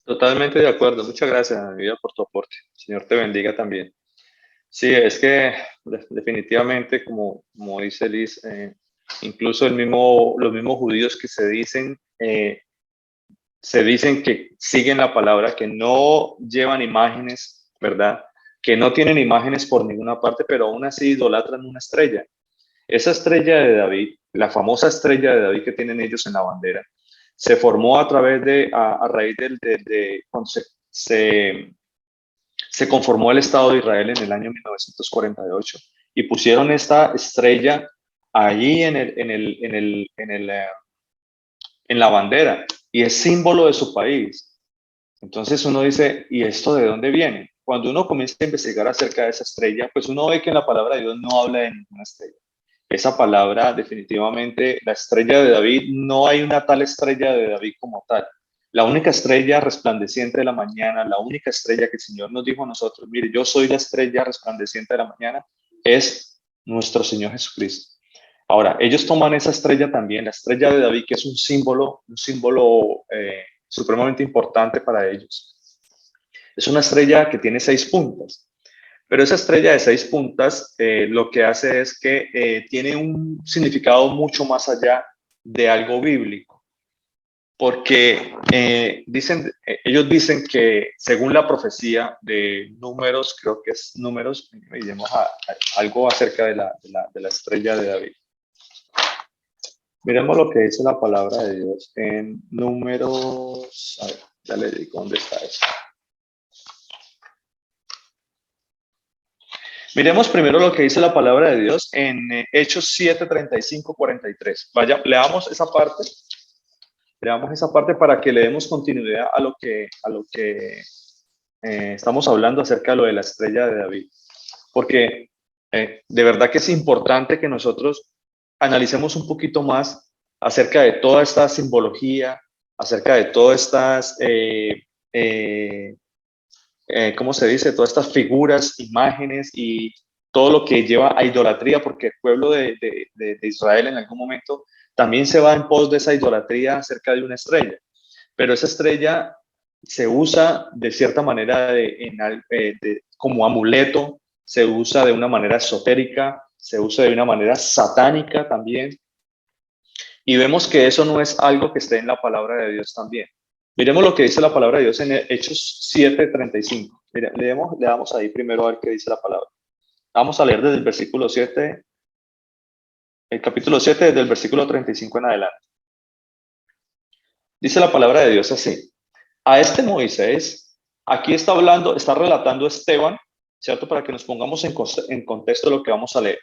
Totalmente de acuerdo. Muchas gracias, mi vida, por tu aporte. Señor te bendiga también. Sí, es que definitivamente, como dice Liz, incluso los mismos judíos que se dicen que siguen la palabra, que no llevan imágenes, ¿verdad? Que no tienen imágenes por ninguna parte, pero aún así idolatran una estrella. Esa estrella de David, la famosa estrella de David que tienen ellos en la bandera, se formó a raíz de cuando se conformó el Estado de Israel en el año 1948 y pusieron esta estrella allí en la bandera y es símbolo de su país. Entonces uno dice, ¿y esto de dónde viene? Cuando uno comienza a investigar acerca de esa estrella, pues uno ve que en la palabra de Dios no habla de ninguna estrella. Esa palabra, definitivamente, la estrella de David, no hay una tal estrella de David como tal. La única estrella resplandeciente de la mañana, la única estrella que el Señor nos dijo a nosotros, mire, yo soy la estrella resplandeciente de la mañana, es nuestro Señor Jesucristo. Ahora, ellos toman esa estrella también, la estrella de David, que es un símbolo supremamente importante para ellos. Es una estrella que tiene 6 puntas, pero esa estrella de 6 puntas lo que hace es que tiene un significado mucho más allá de algo bíblico, porque ellos dicen que según la profecía de Números, creo que es Números, miremos algo acerca de la estrella de David. Miremos lo que dice la palabra de Dios en Números. A ver, ya le digo dónde está eso. Miremos primero lo que dice la palabra de Dios en Hechos 7, 35, 43. Vaya, leamos esa parte. Leamos esa parte para que le demos continuidad a lo que estamos hablando acerca de lo de la estrella de David. Porque de verdad que es importante que nosotros analicemos un poquito más acerca de toda esta simbología, acerca de todas estas, ¿cómo se dice? Todas estas figuras, imágenes y todo lo que lleva a idolatría, porque el pueblo de Israel en algún momento también se va en pos de esa idolatría acerca de una estrella. Pero esa estrella se usa de cierta manera como amuleto, se usa de una manera esotérica, se usa de una manera satánica también. Y vemos que eso no es algo que esté en la palabra de Dios también. Miremos lo que dice la palabra de Dios en Hechos 7:35. Mira, le damos ahí primero a ver qué dice la palabra. Vamos a leer desde el versículo 7, el capítulo 7, desde el versículo 35 en adelante. Dice la palabra de Dios así. A este Moisés, aquí está hablando, está relatando Esteban, ¿cierto? Para que nos pongamos en contexto de lo que vamos a leer.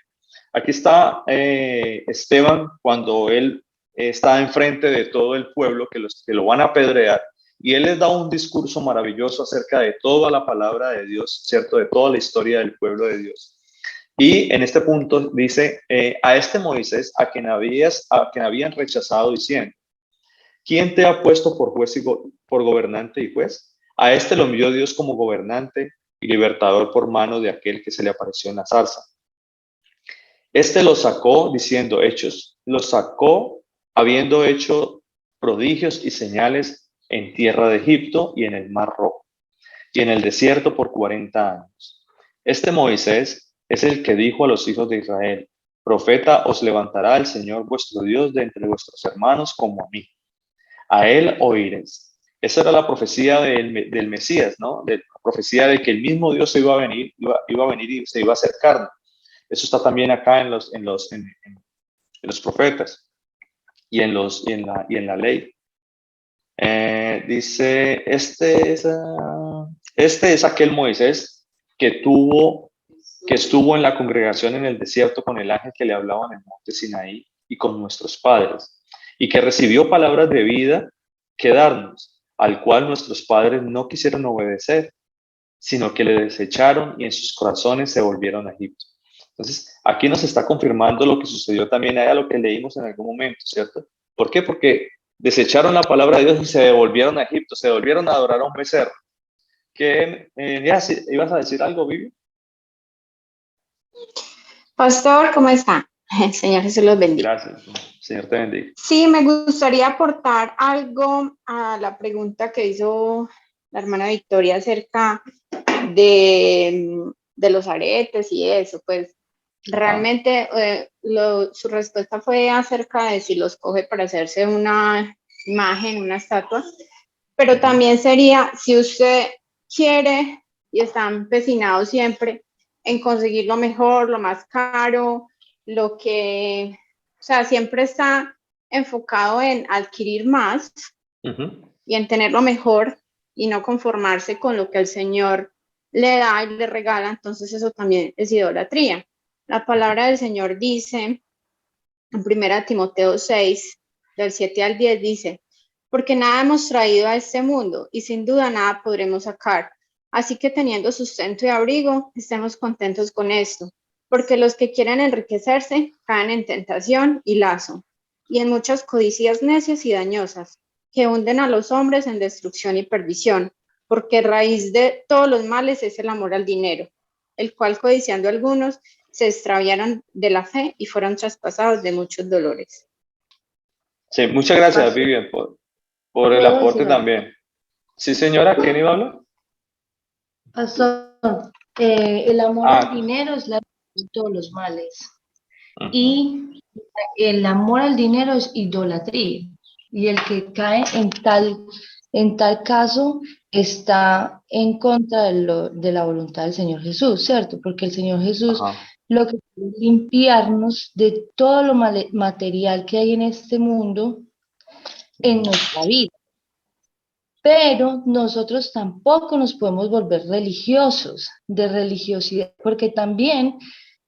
Aquí está Esteban cuando él está enfrente de todo el pueblo que lo van a apedrear y él les da un discurso maravilloso acerca de toda la palabra de Dios, ¿cierto? De toda la historia del pueblo de Dios. Y en este punto dice, a este Moisés, a quien habían rechazado diciendo, ¿quién te ha puesto por juez por gobernante y juez? A este lo envió Dios como gobernante y libertador por mano de aquel que se le apareció en la zarza. Este lo sacó, diciendo Hechos, lo sacó habiendo hecho prodigios y señales en tierra de Egipto y en el Mar Rojo, y en el desierto por 40 años. Este Moisés es el que dijo a los hijos de Israel: profeta os levantará el Señor vuestro Dios de entre vuestros hermanos como a mí. A él oiréis. Esa era la profecía del Mesías, ¿no? La profecía de que el mismo Dios se iba a venir, iba a venir y se iba a hacer carne. Eso está también acá en los profetas y en la ley. Dice, este es aquel Moisés que estuvo en la congregación en el desierto con el ángel que le hablaba en el monte Sinaí y con nuestros padres, y que recibió palabras de vida que darnos, al cual nuestros padres no quisieron obedecer, sino que le desecharon y en sus corazones se volvieron a Egipto. Entonces, aquí nos está confirmando lo que sucedió también a lo que leímos en algún momento, ¿cierto? ¿Por qué? Porque desecharon la palabra de Dios y se devolvieron a Egipto, se devolvieron a adorar a un becerro. ¿Ibas a decir algo, Vivi? Pastor, ¿cómo está? Señor Jesús los bendiga. Gracias, Señor te bendiga. Sí, me gustaría aportar algo a la pregunta que hizo la hermana Victoria acerca de los aretes y eso. Pues realmente su respuesta fue acerca de si los coge para hacerse una imagen, una estatua, pero también sería si usted quiere y está empecinado siempre en conseguir lo mejor, lo más caro, lo que, o sea, siempre está enfocado en adquirir más y en tener lo mejor y no conformarse con lo que el Señor le da y le regala, entonces eso también es idolatría. La palabra del Señor dice, en 1 Timoteo 6, del 7 al 10, dice: porque nada hemos traído a este mundo y sin duda nada podremos sacar. Así que teniendo sustento y abrigo, estemos contentos con esto, porque los que quieren enriquecerse caen en tentación y lazo, y en muchas codicias necias y dañosas, que hunden a los hombres en destrucción y perdición, porque raíz de todos los males es el amor al dinero, el cual codiciando algunos se extraviaron de la fe y fueron traspasados de muchos dolores. Sí, muchas gracias, Vivian, por el aporte también. Sí, señora, ¿quién iba a hablar? Pastor, el amor al dinero es la raíz de todos los males. Y el amor al dinero es idolatría. Y el que cae en tal caso está en contra de la voluntad del Señor Jesús, ¿cierto? Porque el Señor Jesús lo que quiere es limpiarnos de todo lo material que hay en este mundo en nuestra vida. Pero nosotros tampoco nos podemos volver religiosos, de religiosidad, porque también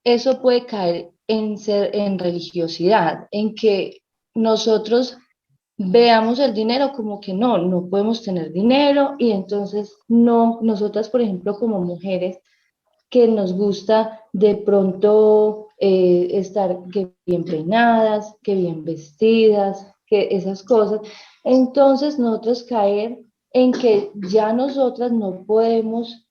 eso puede caer en religiosidad, en que nosotros veamos el dinero como que no podemos tener dinero, y entonces no, nosotras, por ejemplo, como mujeres que nos gusta de pronto estar que bien peinadas, que bien vestidas, que esas cosas, entonces nosotros caer en que ya nosotras no podemos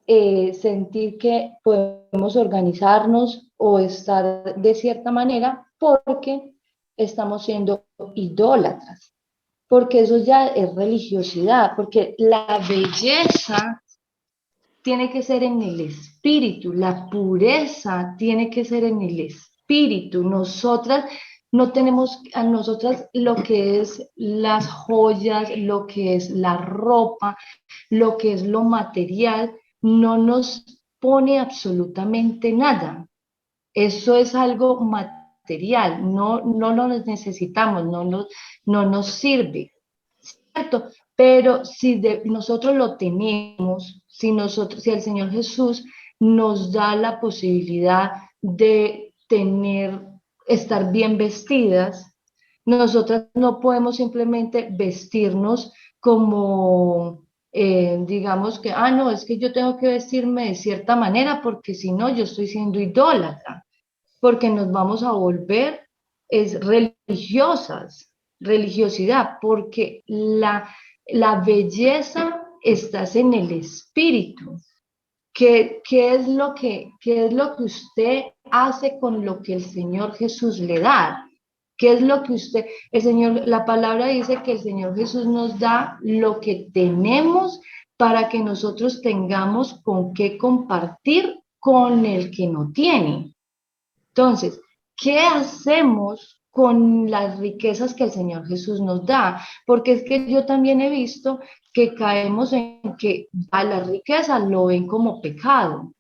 sentir que podemos organizarnos o estar de cierta manera porque estamos siendo idólatras, porque eso ya es religiosidad, porque la belleza tiene que ser en el espíritu, la pureza tiene que ser en el espíritu. Nosotras no tenemos, a nosotras lo que es las joyas, lo que es la ropa, lo que es lo material, no nos pone absolutamente nada. Eso es algo material, no lo necesitamos, no nos sirve, ¿cierto? Pero si nosotros lo tenemos, si el Señor Jesús nos da la posibilidad de estar bien vestidas, nosotras no podemos simplemente vestirnos como, digamos que, no, es que yo tengo que vestirme de cierta manera porque si no, yo estoy siendo idólatra, porque nos vamos a volver religiosidad, porque la belleza está en el espíritu. ¿Qué es lo que usted hace con lo que el Señor Jesús le da? ¿Qué es lo que el Señor, la palabra dice que el Señor Jesús nos da lo que tenemos para que nosotros tengamos con qué compartir con el que no tiene? Entonces, ¿qué hacemos con las riquezas que el Señor Jesús nos da? Porque es que yo también he visto que caemos en que a la riqueza lo ven como pecado,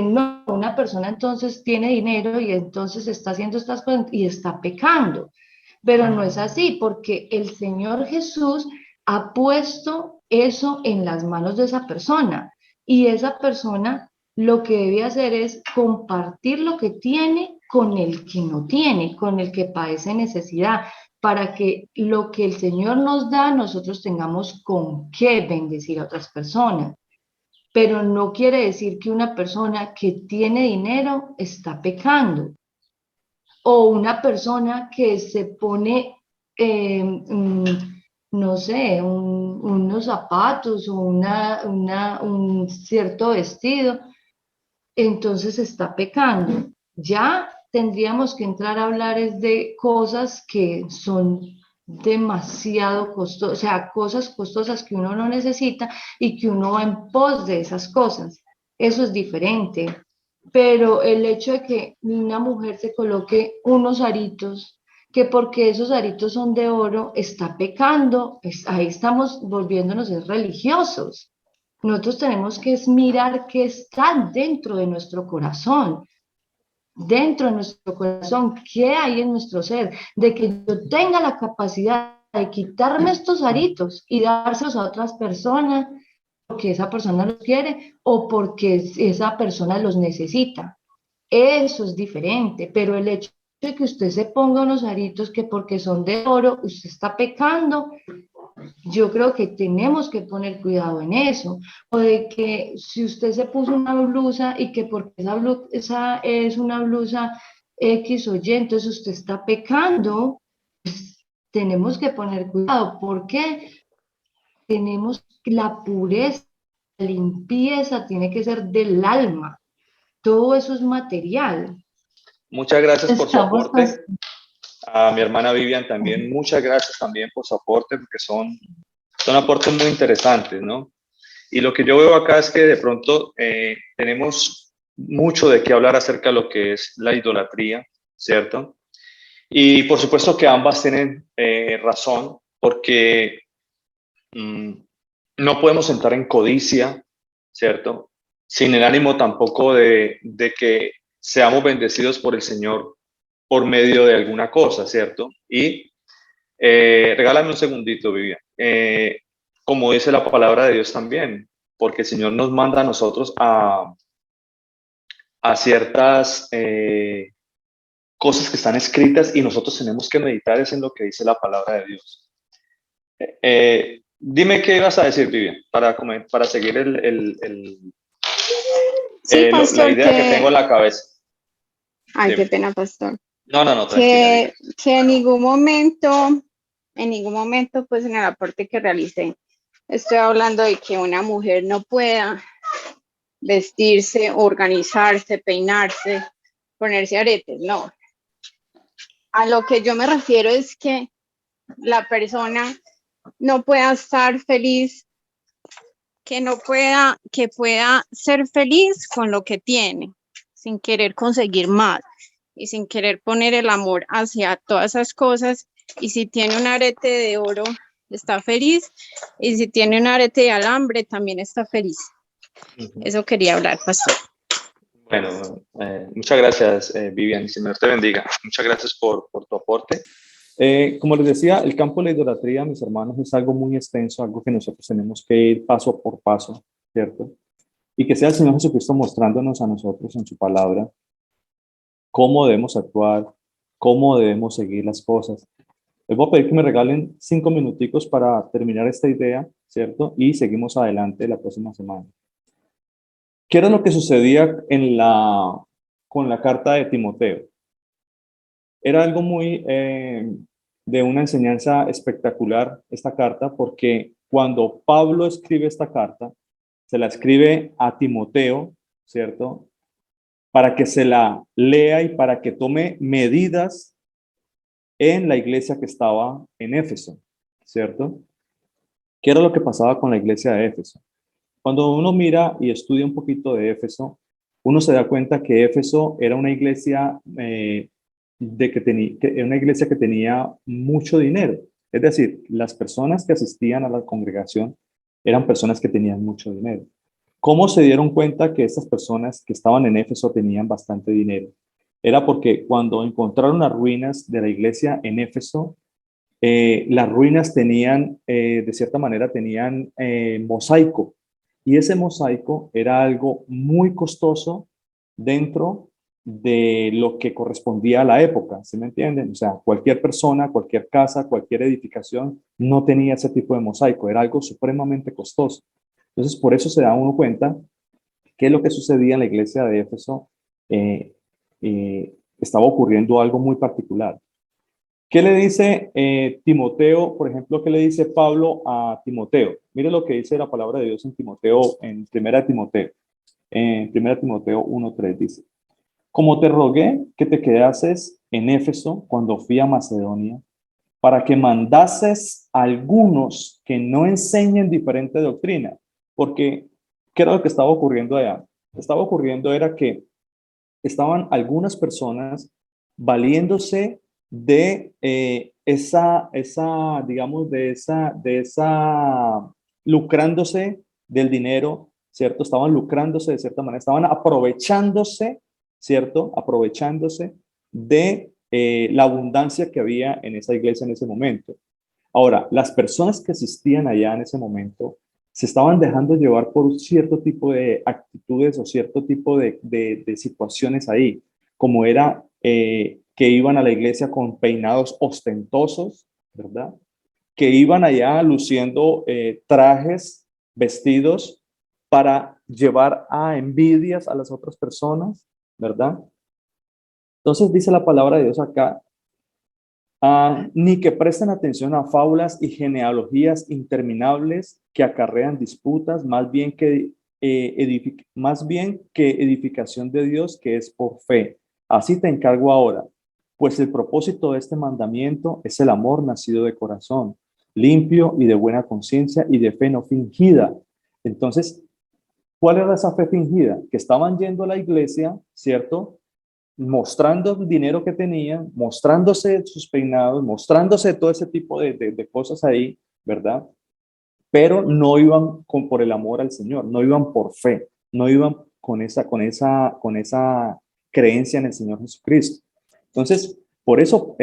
no, una persona entonces tiene dinero y entonces está haciendo estas cosas y está pecando. Pero no es así, porque el Señor Jesús ha puesto eso en las manos de esa persona y esa persona lo que debe hacer es compartir lo que tiene con el que no tiene, con el que padece necesidad, para que lo que el Señor nos da, nosotros tengamos con qué bendecir a otras personas. Pero no quiere decir que una persona que tiene dinero está pecando, o una persona que se pone, no sé, unos zapatos o un cierto vestido, entonces está pecando. Ya tendríamos que entrar a hablar es de cosas que son demasiado costosas, o sea, cosas costosas que uno no necesita y que uno va en pos de esas cosas. Eso es diferente. Pero el hecho de que una mujer se coloque unos aritos, que porque esos aritos son de oro, está pecando, pues ahí estamos volviéndonos religiosos. Nosotros tenemos que mirar qué está dentro de nuestro corazón, qué hay en nuestro ser, de que yo tenga la capacidad de quitarme estos aritos y dárselos a otras personas porque esa persona los quiere o porque esa persona los necesita. Eso es diferente, pero el hecho de que usted se ponga unos aritos que porque son de oro, usted está pecando. Yo creo que tenemos que poner cuidado en eso. O de que si usted se puso una blusa y que porque esa es una blusa X o Y, entonces usted está pecando, pues tenemos que poner cuidado. Porque tenemos la pureza, la limpieza tiene que ser del alma. Todo eso es material. Muchas gracias por su Estamos aporte. A mi hermana Vivian también, muchas gracias también por su aporte, porque son aportes muy interesantes, ¿no? Y lo que yo veo acá es que de pronto tenemos mucho de qué hablar acerca de lo que es la idolatría, ¿cierto? Y por supuesto que ambas tienen razón, porque no podemos entrar en codicia, ¿cierto? Sin el ánimo tampoco de que seamos bendecidos por el Señor por medio de alguna cosa, ¿cierto? Y regálame un segundito, Vivian. Como dice la palabra de Dios también, porque el Señor nos manda a nosotros a ciertas cosas que están escritas y nosotros tenemos que meditar es en lo que dice la palabra de Dios. Dime qué ibas a decir, Vivian, para seguir Sí, pastor, la idea que tengo en la cabeza. Ay, Dime. qué pena, pastor. No, tranquila. Que en ningún momento, pues en el aporte que realicé, estoy hablando de que una mujer no pueda vestirse, organizarse, peinarse, ponerse aretes, no. A lo que yo me refiero es que la persona no pueda estar feliz, que pueda ser feliz con lo que tiene, sin querer conseguir más y sin querer poner el amor hacia todas esas cosas. Y si tiene un arete de oro, está feliz, y si tiene un arete de alambre, también está feliz. Eso quería hablar, pastor. Bueno, muchas gracias, Vivian, y Señor te bendiga. Muchas gracias por tu aporte. Como les decía, el campo de la idolatría, mis hermanos, es algo muy extenso, algo que nosotros tenemos que ir paso por paso, ¿cierto? Y que sea el Señor Jesucristo mostrándonos a nosotros en su palabra cómo debemos actuar, cómo debemos seguir las cosas. Les voy a pedir que me regalen 5 minuticos para terminar esta idea, ¿cierto? Y seguimos adelante la próxima semana. ¿Qué era lo que sucedía con la carta de Timoteo? Era algo muy de una enseñanza espectacular esta carta, porque cuando Pablo escribe esta carta, se la escribe a Timoteo, ¿cierto? para que se la lea y para que tome medidas en la iglesia que estaba en Éfeso, ¿cierto? ¿Qué era lo que pasaba con la iglesia de Éfeso? Cuando uno mira y estudia un poquito de Éfeso, uno se da cuenta que Éfeso era una iglesia, era una iglesia que tenía mucho dinero. Es decir, las personas que asistían a la congregación eran personas que tenían mucho dinero. ¿Cómo se dieron cuenta que estas personas que estaban en Éfeso tenían bastante dinero? Era porque cuando encontraron las ruinas de la iglesia en Éfeso, las ruinas tenían, de cierta manera, tenían mosaico. Y ese mosaico era algo muy costoso dentro de lo que correspondía a la época, ¿sí me entienden? O sea, cualquier persona, cualquier casa, cualquier edificación no tenía ese tipo de mosaico, era algo supremamente costoso. Entonces, por eso se da uno cuenta que es lo que sucedía en la iglesia de Éfeso. Estaba ocurriendo algo muy particular. ¿Qué le dice Timoteo, por ejemplo, qué le dice Pablo a Timoteo? Mire lo que dice la palabra de Dios en Timoteo, en 1 Timoteo. En 1 Timoteo 1:3 dice: como te rogué que te quedases en Éfeso cuando fui a Macedonia, para que mandases a algunos que no enseñen diferente doctrina. Porque, ¿qué era lo que estaba ocurriendo allá? Estaba ocurriendo era que estaban algunas personas valiéndose de digamos, lucrándose del dinero, ¿cierto? Estaban lucrándose de cierta manera, estaban aprovechándose, ¿cierto? Aprovechándose de la abundancia que había en esa iglesia en ese momento. Ahora, las personas que asistían allá en ese momento se estaban dejando llevar por cierto tipo de actitudes o cierto tipo de situaciones ahí, como era que iban a la iglesia con peinados ostentosos, ¿verdad? Que iban allá luciendo trajes, vestidos para llevar a envidias a las otras personas, ¿verdad? Entonces dice la palabra de Dios acá, ni que presten atención a fábulas y genealogías interminables que acarrean disputas, más bien que edificación de Dios que es por fe. Así te encargo ahora, pues el propósito de este mandamiento es el amor nacido de corazón, limpio y de buena conciencia y de fe no fingida. Entonces, ¿cuál era esa fe fingida? Que estaban yendo a la iglesia, ¿cierto? Mostrando el dinero que tenían, mostrándose sus peinados, mostrándose todo ese tipo de cosas ahí, ¿verdad? Pero no iban por el amor al Señor, no iban por fe, no iban con esa creencia en el Señor Jesucristo. Entonces, por eso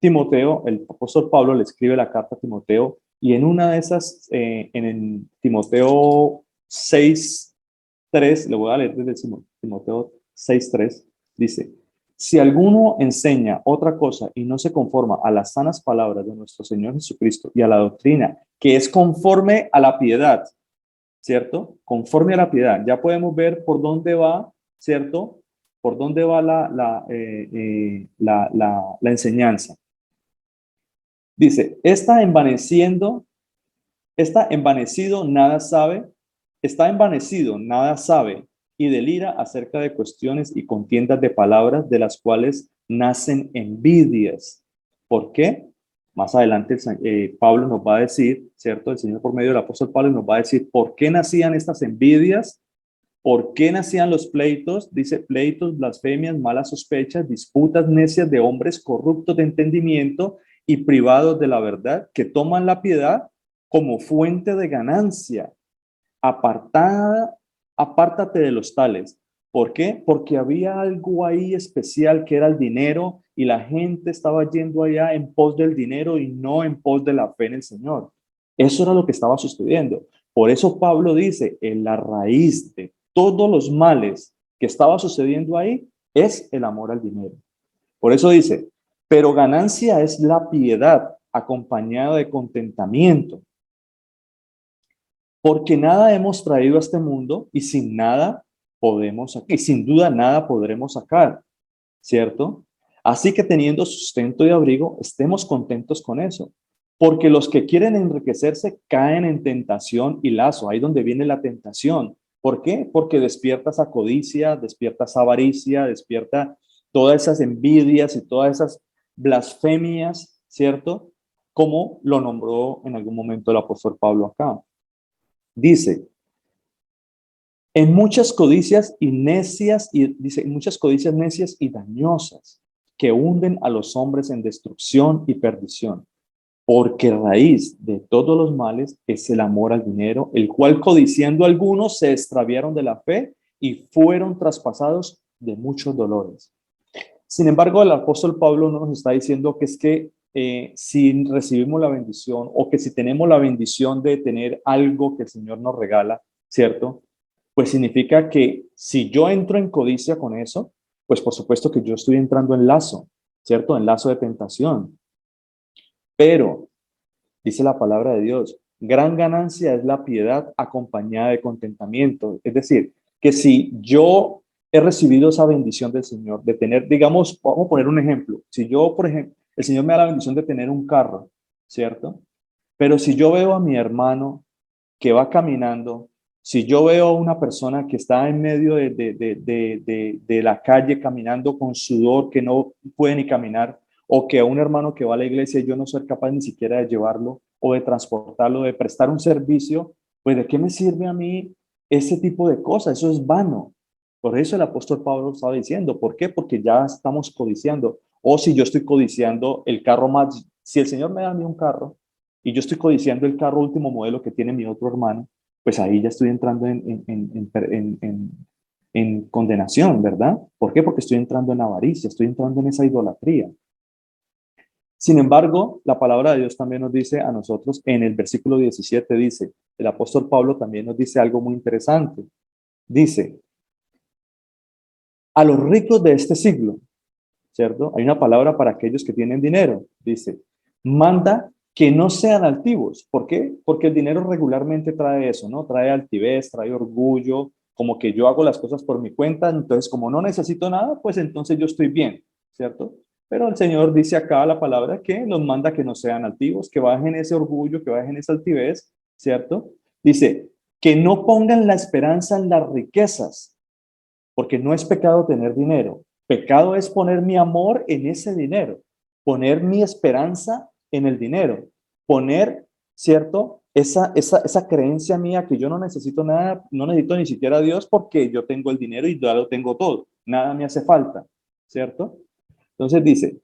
Timoteo, el apóstol Pablo le escribe la carta a Timoteo y en una de esas, en el Timoteo 6:3, le voy a leer desde Timoteo 6:3, dice: si alguno enseña otra cosa y no se conforma a las sanas palabras de nuestro Señor Jesucristo y a la doctrina que es conforme a la piedad, ¿cierto? Conforme a la piedad. Ya podemos ver por dónde va, ¿cierto? Por dónde va la enseñanza. Dice, está envanecido, nada sabe y delira acerca de cuestiones y contiendas de palabras de las cuales nacen envidias. ¿Por qué? Más adelante Pablo nos va a decir, ¿cierto? El Señor por medio del apóstol Pablo nos va a decir por qué nacían estas envidias, por qué nacían los pleitos. Dice, pleitos, blasfemias, malas sospechas, disputas necias de hombres corruptos de entendimiento y privados de la verdad, que toman la piedad como fuente de ganancia. Apártate de los tales. ¿Por qué? Porque había algo ahí especial que era el dinero y la gente estaba yendo allá en pos del dinero y no en pos de la fe en el Señor. Eso era lo que estaba sucediendo. Por eso Pablo dice, en la raíz de todos los males que estaba sucediendo ahí es el amor al dinero. Por eso dice, pero ganancia es la piedad acompañada de contentamiento. Porque nada hemos traído a este mundo y sin duda nada podremos sacar, ¿cierto? Así que teniendo sustento y abrigo, estemos contentos con eso. Porque los que quieren enriquecerse caen en tentación y lazo, ahí donde viene la tentación. ¿Por qué? Porque despierta esa codicia, despierta esa avaricia, despierta todas esas envidias y todas esas blasfemias, ¿cierto? Como lo nombró en algún momento el apóstol Pablo acá. Dice, en muchas codicias y necias, y dice, en muchas codicias necias y dañosas que hunden a los hombres en destrucción y perdición. Porque raíz de todos los males es el amor al dinero, el cual codiciando algunos se extraviaron de la fe y fueron traspasados de muchos dolores. Sin embargo, el apóstol Pablo no nos está diciendo que es que si recibimos la bendición o que si tenemos la bendición de tener algo que el Señor nos regala, ¿cierto? Pues significa que si yo entro en codicia con eso, pues por supuesto que yo estoy entrando en lazo, ¿cierto? En lazo de tentación. Pero, dice la palabra de Dios, gran ganancia es la piedad acompañada de contentamiento. Es decir, que si yo he recibido esa bendición del Señor, de tener, digamos, vamos a poner un ejemplo. Si yo, por ejemplo, el Señor me da la bendición de tener un carro, ¿cierto? Pero si yo veo a mi hermano que va caminando, si yo veo a una persona que está en medio de la calle caminando con sudor, que no puede ni caminar, o que a un hermano que va a la iglesia yo no soy capaz ni siquiera de llevarlo o de transportarlo, de prestar un servicio, pues ¿de qué me sirve a mí ese tipo de cosas? Eso es vano. Por eso el apóstol Pablo estaba diciendo, ¿por qué? Porque ya estamos codiciando. O si yo estoy codiciando el carro más, si el Señor me da a mí un carro y yo estoy codiciando el carro último modelo que tiene mi otro hermano, pues ahí ya estoy entrando en condenación, ¿verdad? ¿Por qué? Porque estoy entrando en avaricia, estoy entrando en esa idolatría. Sin embargo, la palabra de Dios también nos dice a nosotros, en el versículo 17 dice, el apóstol Pablo también nos dice algo muy interesante. Dice, a los ricos de este siglo, ¿cierto? Hay una palabra para aquellos que tienen dinero. Dice, manda que no sean altivos. ¿Por qué? Porque el dinero regularmente trae eso, ¿no? Trae altivez, trae orgullo, como que yo hago las cosas por mi cuenta, entonces como no necesito nada, pues entonces yo estoy bien, ¿cierto? Pero el Señor dice acá la palabra que los manda que no sean altivos, que bajen ese orgullo, que bajen esa altivez, ¿cierto? Dice, que no pongan la esperanza en las riquezas, porque no es pecado tener dinero. Pecado es poner mi amor en ese dinero, poner mi esperanza en el dinero, poner, ¿cierto? Esa creencia mía que yo no necesito nada, no necesito ni siquiera a Dios porque yo tengo el dinero y ya lo tengo todo, nada me hace falta, ¿cierto? Entonces dice,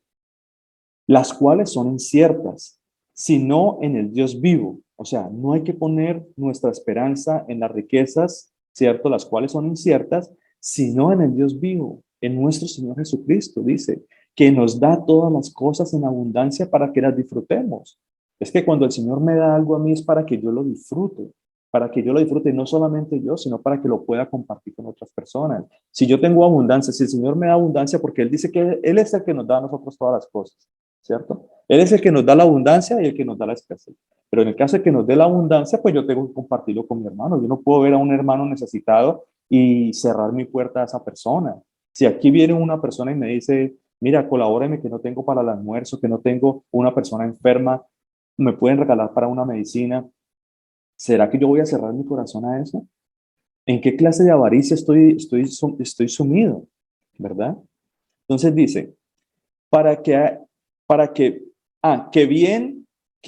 las cuales son inciertas, sino en el Dios vivo. O sea, no hay que poner nuestra esperanza en las riquezas, ¿cierto? Las cuales son inciertas, sino en el Dios vivo, en nuestro Señor Jesucristo, dice, que nos da todas las cosas en abundancia para que las disfrutemos. Es que cuando el Señor me da algo a mí es para que yo lo disfrute, para que yo lo disfrute no solamente yo, sino para que lo pueda compartir con otras personas. Si yo tengo abundancia, si el Señor me da abundancia, porque Él dice que Él es el que nos da a nosotros todas las cosas, ¿cierto? Él es el que nos da la abundancia y el que nos da la escasez. Pero en el caso de que nos dé la abundancia, pues yo tengo que compartirlo con mi hermano. Yo no puedo ver a un hermano necesitado y cerrar mi puerta a esa persona. Si aquí viene una persona y me dice, mira, colabóreme que no tengo para el almuerzo, que no tengo una persona enferma, me pueden regalar para una medicina, ¿será que yo voy a cerrar mi corazón a eso? ¿En qué clase de avaricia estoy sumido? ¿Verdad? Entonces dice, para que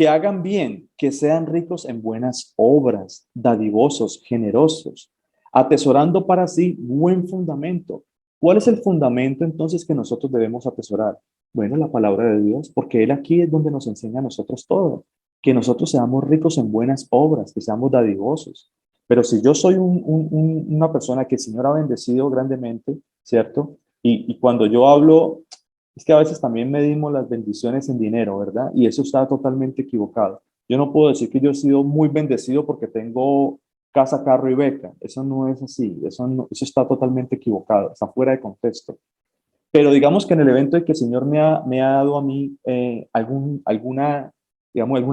hagan bien, que sean ricos en buenas obras, dadivosos, generosos, atesorando para sí buen fundamento. ¿Cuál es el fundamento entonces que nosotros debemos atesorar? Bueno, la palabra de Dios, porque Él aquí es donde nos enseña a nosotros todo, que nosotros seamos ricos en buenas obras, que seamos dadivosos. Pero si yo soy una persona que el Señor ha bendecido grandemente, ¿cierto? Y cuando yo hablo, es que a veces también medimos las bendiciones en dinero, ¿verdad? Y eso está totalmente equivocado. Yo no puedo decir que yo he sido muy bendecido porque tengo casa, carro y beca. Eso no es así. Eso está totalmente equivocado. Está fuera de contexto. Pero digamos que en el evento de que el Señor me ha dado a mí alguna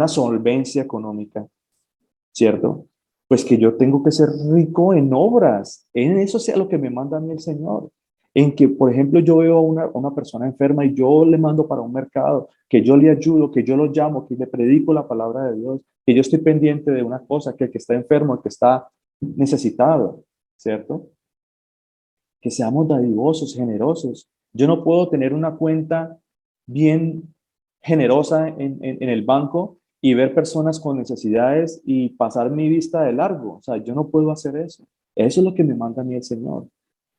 solvencia económica, ¿cierto? Pues que yo tengo que ser rico en obras. En eso sea lo que me manda a mí el Señor. En que, por ejemplo, yo veo a una persona enferma y yo le mando para un mercado, que yo le ayudo, que yo lo llamo, que le predico la palabra de Dios, que yo estoy pendiente de una cosa, que el que está enfermo, el que está necesitado, ¿cierto? Que seamos dadivosos, generosos. Yo no puedo tener una cuenta bien generosa en el banco y ver personas con necesidades y pasar mi vista de largo. O sea, yo no puedo hacer eso. Eso es lo que me manda a mí el Señor.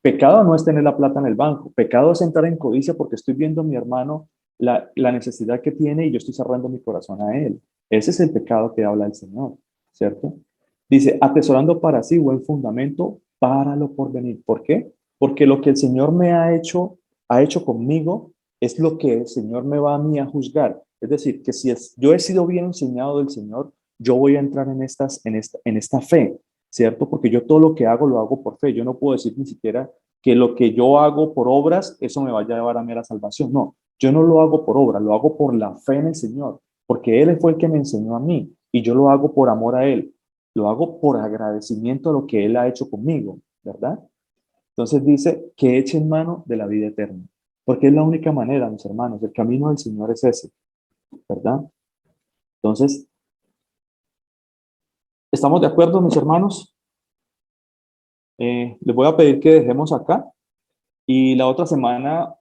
Pecado no es tener la plata en el banco. Pecado es entrar en codicia porque estoy viendo a mi hermano la necesidad que tiene y yo estoy cerrando mi corazón a él. Ese es el pecado que habla el Señor, ¿cierto? Dice, atesorando para sí buen fundamento para lo porvenir. ¿Por qué? Porque lo que el Señor me ha hecho conmigo, es lo que el Señor me va a mí a juzgar. Es decir, que si yo he sido bien enseñado del Señor, yo voy a entrar en esta fe, ¿cierto? Porque yo todo lo que hago, lo hago por fe. Yo no puedo decir ni siquiera que lo que yo hago por obras, eso me vaya a llevar a mí a la salvación. No, yo no lo hago por obra, lo hago por la fe en el Señor, porque Él fue el que me enseñó a mí y yo lo hago por amor a Él. Lo hago por agradecimiento a lo que Él ha hecho conmigo, ¿verdad? Entonces dice que echen mano de la vida eterna, porque es la única manera, mis hermanos, el camino del Señor es ese, ¿verdad? Entonces, ¿estamos de acuerdo, mis hermanos? Les voy a pedir que dejemos acá y la otra semana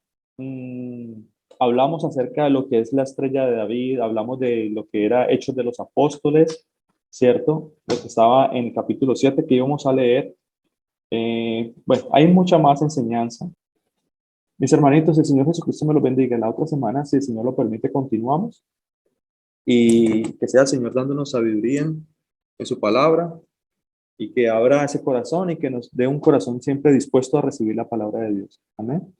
hablamos acerca de lo que es la estrella de David, hablamos de lo que era Hechos de los Apóstoles, ¿cierto? Lo que estaba en el capítulo 7 que íbamos a leer. Bueno, hay mucha más enseñanza. Mis hermanitos, el Señor Jesucristo me los bendiga. La otra semana, si el Señor lo permite, continuamos. Y que sea el Señor dándonos sabiduría en su palabra y que abra ese corazón y que nos dé un corazón siempre dispuesto a recibir la palabra de Dios. Amén.